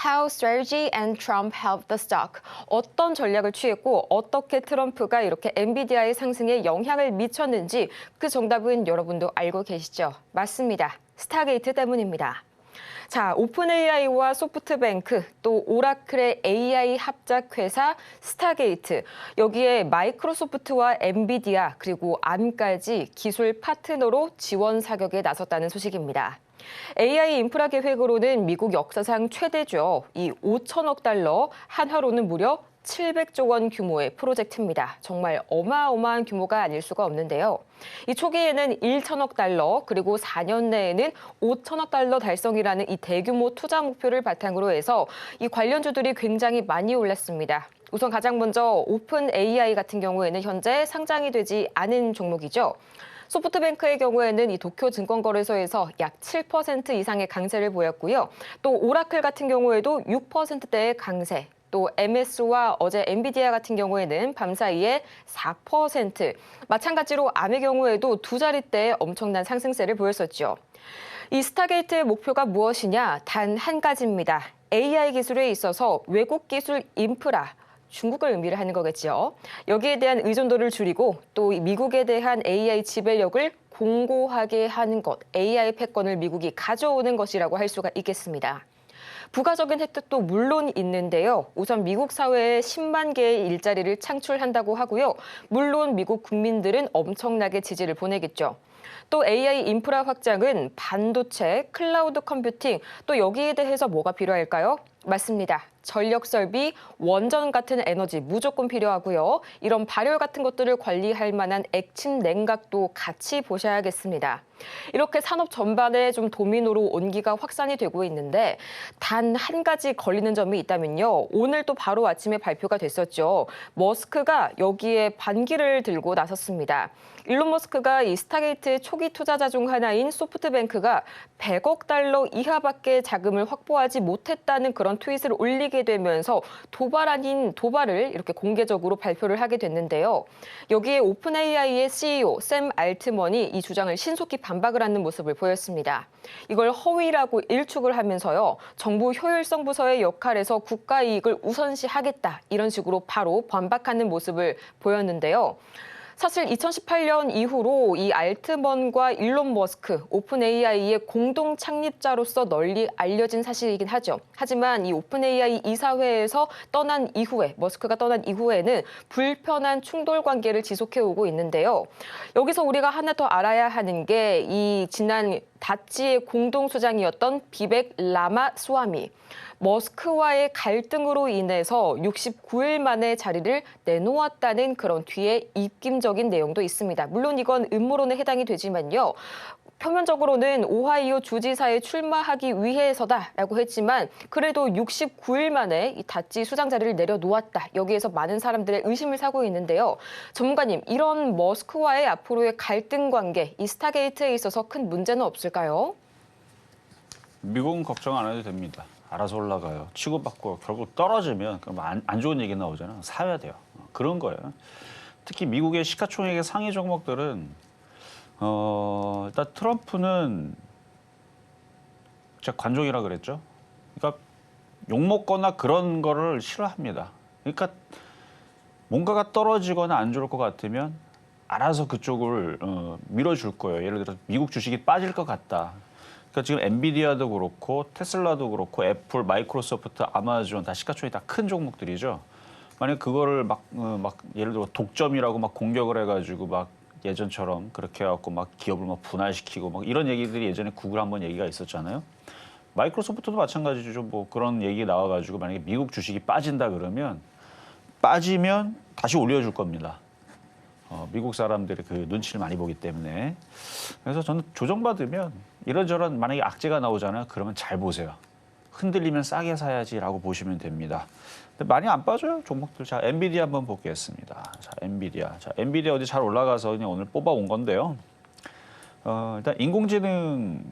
How strategy and Trump helped the stock. 어떤 전략을 취했고 어떻게 트럼프가 이렇게 엔비디아의 상승에 영향을 미쳤는지 그 정답은 여러분도 알고 계시죠? 맞습니다. 스타게이트 때문입니다. 자, 오픈AI와 소프트뱅크, 또 오라클의 AI 합작 회사 스타게이트, 여기에 마이크로소프트와 엔비디아 그리고 암까지 기술 파트너로 지원 사격에 나섰다는 소식입니다. AI 인프라 계획으로는 미국 역사상 최대죠. 이 5천억 달러, 한화로는 무려 700조 원 규모의 프로젝트입니다. 정말 어마어마한 규모가 아닐 수가 없는데요. 이 초기에는 1천억 달러, 그리고 4년 내에는 5천억 달러 달성이라는 이 대규모 투자 목표를 바탕으로 해서 이 관련주들이 굉장히 많이 올랐습니다. 우선 가장 먼저 오픈 AI 같은 경우에는 현재 상장이 되지 않은 종목이죠. 소프트뱅크의 경우에는 이 도쿄 증권거래소에서 약 7% 이상의 강세를 보였고요. 또 오라클 같은 경우에도 6%대의 강세, 또 MS와 어제 엔비디아 같은 경우에는 밤사이에 4%, 마찬가지로 암의 경우에도 두 자릿대의 엄청난 상승세를 보였었죠. 이 스타게이트의 목표가 무엇이냐? 단 한 가지입니다. AI 기술에 있어서 외국 기술 인프라, 중국을 의미를 하는 거겠죠. 여기에 대한 의존도를 줄이고 또 미국에 대한 AI 지배력을 공고하게 하는 것, AI 패권을 미국이 가져오는 것이라고 할 수가 있겠습니다. 부가적인 혜택도 물론 있는데요. 우선 미국 사회에 10만 개의 일자리를 창출한다고 하고요. 물론 미국 국민들은 엄청나게 지지를 보내겠죠. 또 AI 인프라 확장은 반도체, 클라우드 컴퓨팅, 또 여기에 대해서 뭐가 필요할까요? 맞습니다. 전력 설비, 원전 같은 에너지 무조건 필요하고요. 이런 발열 같은 것들을 관리할 만한 액침 냉각도 같이 보셔야겠습니다. 이렇게 산업 전반에 좀 도미노로 온기가 확산이 되고 있는데 단 한 가지 걸리는 점이 있다면요. 오늘 또 바로 아침에 발표가 됐었죠. 머스크가 여기에 반기를 들고 나섰습니다. 일론 머스크가 이 스타게이트 초기 투자자 중 하나인 소프트뱅크가 100억 달러 이하밖에 자금을 확보하지 못했다는 그런 트윗을 올리게 되면서 도발 아닌 도발을 이렇게 공개적으로 발표를 하게 됐는데요. 여기에 오픈AI의 CEO 샘 알트먼이 이 주장을 신속히 반박을 하는 모습을 보였습니다. 이걸 허위라고 일축을 하면서요. 정부 효율성 부서의 역할에서 국가 이익을 우선시하겠다. 이런 식으로 바로 반박하는 모습을 보였는데요. 사실 2018년 이후로 이 알트먼과 일론 머스크, 오픈AI의 공동 창립자로서 널리 알려진 사실이긴 하죠. 하지만 이 오픈AI 이사회에서 떠난 이후에, 머스크가 떠난 이후에는 불편한 충돌 관계를 지속해오고 있는데요. 여기서 우리가 하나 더 알아야 하는 게 이 지난 다찌의 공동 수장이었던 비벡 라마스와미. 머스크와의 갈등으로 인해서 69일 만에 자리를 내놓았다는 그런 뒤에 입김적인 내용도 있습니다. 물론 이건 음모론에 해당이 되지만요. 표면적으로는 오하이오 주지사에 출마하기 위해서다라고 했지만 그래도 69일 만에 이 다찌 수장 자리를 내려놓았다. 여기에서 많은 사람들의 의심을 사고 있는데요. 전문가님, 이런 머스크와의 앞으로의 갈등 관계, 이 스타게이트에 있어서 큰 문제는 없을까요? 미국은 걱정 안 해도 됩니다. 알아서 올라가요. 치고받고 결국 떨어지면 그럼 안 좋은 얘기 나오잖아요. 사야 돼요. 그런 거예요. 특히 미국의 시가총액의 상위 종목들은 일단 트럼프는 제가 관종이라 그랬죠. 그러니까 욕먹거나 그런 거를 싫어합니다. 그러니까 뭔가가 떨어지거나 안 좋을 것 같으면 알아서 그쪽을 밀어줄 거예요. 예를 들어서 미국 주식이 빠질 것 같다. 그러니까 지금 엔비디아도 그렇고 테슬라도 그렇고 애플, 마이크로소프트, 아마존 다 시가총액이 다 큰 종목들이죠. 만약 그거를 막 예를 들어 독점이라고 막 공격을 해가지고 막 예전처럼 그렇게 해갖고 막 기업을 막 분할시키고 막 이런 얘기들이 예전에 구글 한번 얘기가 있었잖아요. 마이크로소프트도 마찬가지죠. 뭐 그런 얘기 나와가지고 만약에 미국 주식이 빠진다 그러면 빠지면 다시 올려줄 겁니다. 미국 사람들이 그 눈치를 많이 보기 때문에. 그래서 저는 조정받으면 이런저런 만약에 악재가 나오잖아요. 그러면 잘 보세요. 흔들리면 싸게 사야지라고 보시면 됩니다. 근데 많이 안 빠져요, 종목들. 자, 엔비디아 한번 보겠습니다. 자, 엔비디아 어디 잘 올라가서 그냥 오늘 뽑아온 건데요. 일단 인공지능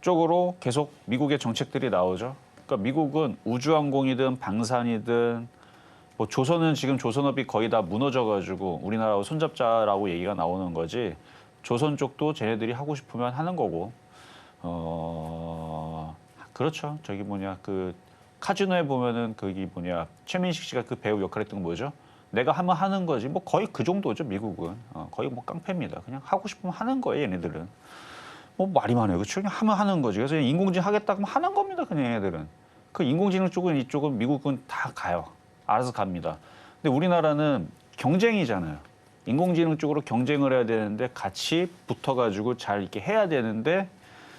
쪽으로 계속 미국의 정책들이 나오죠. 그러니까 미국은 우주항공이든 방산이든 뭐 조선은 지금 조선업이 거의 다 무너져가지고 우리나라하고 손잡자라고 얘기가 나오는 거지. 조선 쪽도 쟤네들이 하고 싶으면 하는 거고. 그렇죠. 저기 뭐냐 그 카지노에 보면은 거기 뭐냐 최민식 씨가 그 배우 역할했던 건 뭐죠? 내가 하면 하는 거지. 뭐 거의 그 정도죠. 미국은 거의 뭐 깡패입니다. 그냥 하고 싶으면 하는 거예요. 얘네들은. 뭐 말이 많아요. 그렇죠? 그냥 하면 하는 거지. 그래서 인공지능 하겠다 그러면 하는 겁니다. 그냥 얘네들은. 그 인공지능 쪽은 이쪽은 미국은 다 가요. 알아서 갑니다. 근데 우리나라는 경쟁이잖아요. 인공지능 쪽으로 경쟁을 해야 되는데 같이 붙어가지고 잘 이렇게 해야 되는데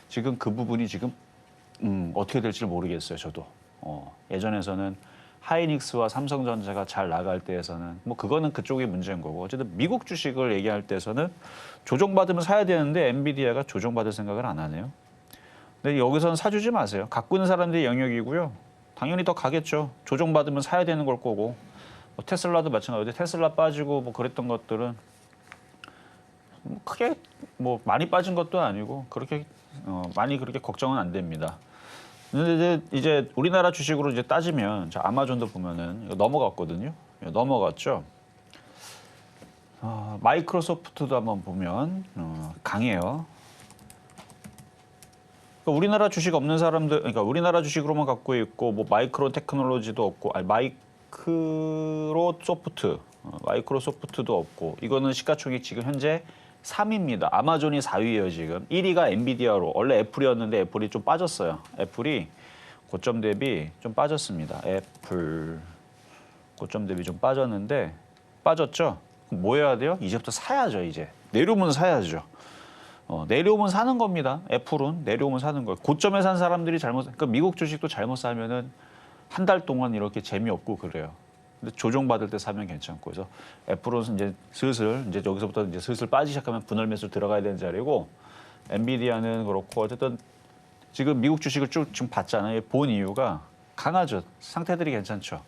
지금 그 부분이 지금 어떻게 될지 모르겠어요. 저도. 예전에서는 하이닉스와 삼성전자가 잘 나갈 때에서는 뭐 그거는 그쪽의 문제인 거고 어쨌든 미국 주식을 얘기할 때에서는 조정받으면 사야 되는데 엔비디아가 조정받을 생각을 안 하네요. 근데 여기서는 사주지 마세요. 갖고 있는 사람들의 영역이고요. 당연히 더 가겠죠. 조정받으면 사야 되는 걸 거고 뭐 테슬라도 마찬가지로 테슬라 빠지고 뭐 그랬던 것들은 뭐 크게 뭐 많이 빠진 것도 아니고 그렇게 많이 그렇게 걱정은 안 됩니다. 근데 이제 우리나라 주식으로 이제 따지면 자, 아마존도 보면은 이거 넘어갔거든요. 넘어갔죠. 마이크로소프트도 한번 보면 강해요. 그러니까 우리나라 주식 없는 사람들, 그러니까 우리나라 주식으로만 갖고 있고 뭐 마이크로 테크놀로지도 없고, 아니 마이크로소프트도 없고, 이거는 시가총액 지금 현재 3위입니다. 아마존이 4위예요 지금. 1위가 엔비디아로. 원래 애플이었는데 애플이 좀 빠졌어요. 애플이 고점 대비 좀 빠졌습니다. 애플 고점 대비 좀 빠졌는데 빠졌죠? 그럼 뭐 해야 돼요? 이제부터 사야죠. 이제 내려오면 사야죠. 내려오면 사는 겁니다. 애플은 내려오면 사는 거예요. 고점에 산 사람들이 그러니까 미국 주식도 잘못 사면은 한 달 동안 이렇게 재미없고 그래요. 근데 조정받을 때 사면 괜찮고. 그래서 애플은 이제 슬슬 이제 여기서부터 이제 슬슬 빠지기 시작하면 분할 매수 들어가야 되는 자리고 엔비디아는 그렇고 어쨌든 지금 미국 주식을 쭉 지금 봤잖아요. 본 이유가 강하죠. 상태들이 괜찮죠.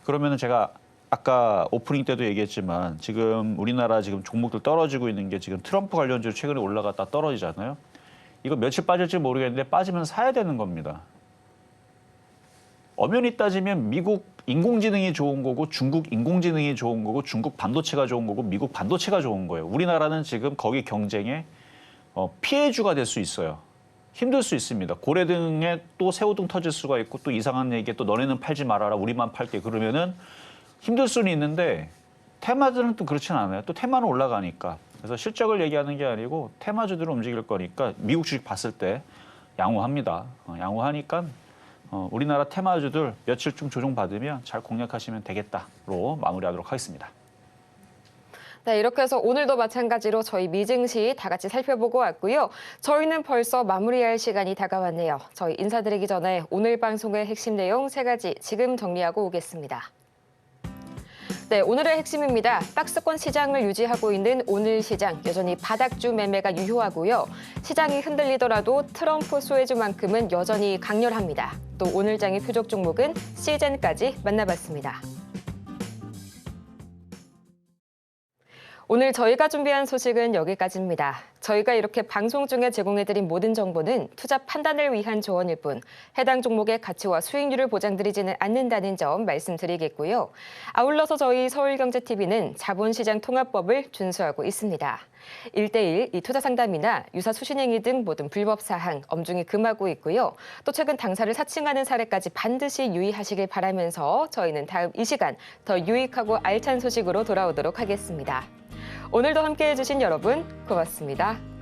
그러면은 제가 아까 오프닝 때도 얘기했지만 지금 우리나라 지금 종목들 떨어지고 있는 게 지금 트럼프 관련주로 최근에 올라갔다 떨어지잖아요. 이거 며칠 빠질지 모르겠는데 빠지면 사야 되는 겁니다. 엄연히 따지면 미국 인공지능이 좋은 거고 중국 인공지능이 좋은 거고 중국 반도체가 좋은 거고 미국 반도체가 좋은 거예요. 우리나라는 지금 거기 경쟁에 피해주가 될 수 있어요. 힘들 수 있습니다. 고래등에 또 새우등 터질 수가 있고 또 이상한 얘기에 또 너네는 팔지 말아라 우리만 팔게 그러면은 힘들 수는 있는데 테마들은 또 그렇진 않아요. 또 테마는 올라가니까. 그래서 실적을 얘기하는 게 아니고 테마주들을 움직일 거니까 미국 주식 봤을 때 양호합니다. 양호하니까 우리나라 테마주들 며칠 좀 조정받으면 잘 공략하시면 되겠다로 마무리하도록 하겠습니다. 네, 이렇게 해서 오늘도 마찬가지로 저희 미증시 다 같이 살펴보고 왔고요. 저희는 벌써 마무리할 시간이 다가왔네요. 저희 인사드리기 전에 오늘 방송의 핵심 내용 3가지 지금 정리하고 오겠습니다. 네, 오늘의 핵심입니다. 박스권 시장을 유지하고 있는 오늘 시장 여전히 바닥주 매매가 유효하고요. 시장이 흔들리더라도 트럼프 소외주만큼은 여전히 강렬합니다. 또 오늘 장의 표적 종목은 시젠까지 만나봤습니다. 오늘 저희가 준비한 소식은 여기까지입니다. 저희가 이렇게 방송 중에 제공해드린 모든 정보는 투자 판단을 위한 조언일 뿐 해당 종목의 가치와 수익률을 보장드리지는 않는다는 점 말씀드리겠고요. 아울러서 저희 서울경제TV는 자본시장 통합법을 준수하고 있습니다. 1대1 이 투자 상담이나 유사 수신행위 등 모든 불법 사항 엄중히 금하고 있고요. 또 최근 당사를 사칭하는 사례까지 반드시 유의하시길 바라면서 저희는 다음 이 시간 더 유익하고 알찬 소식으로 돌아오도록 하겠습니다. 오늘도 함께해 주신 여러분 고맙습니다.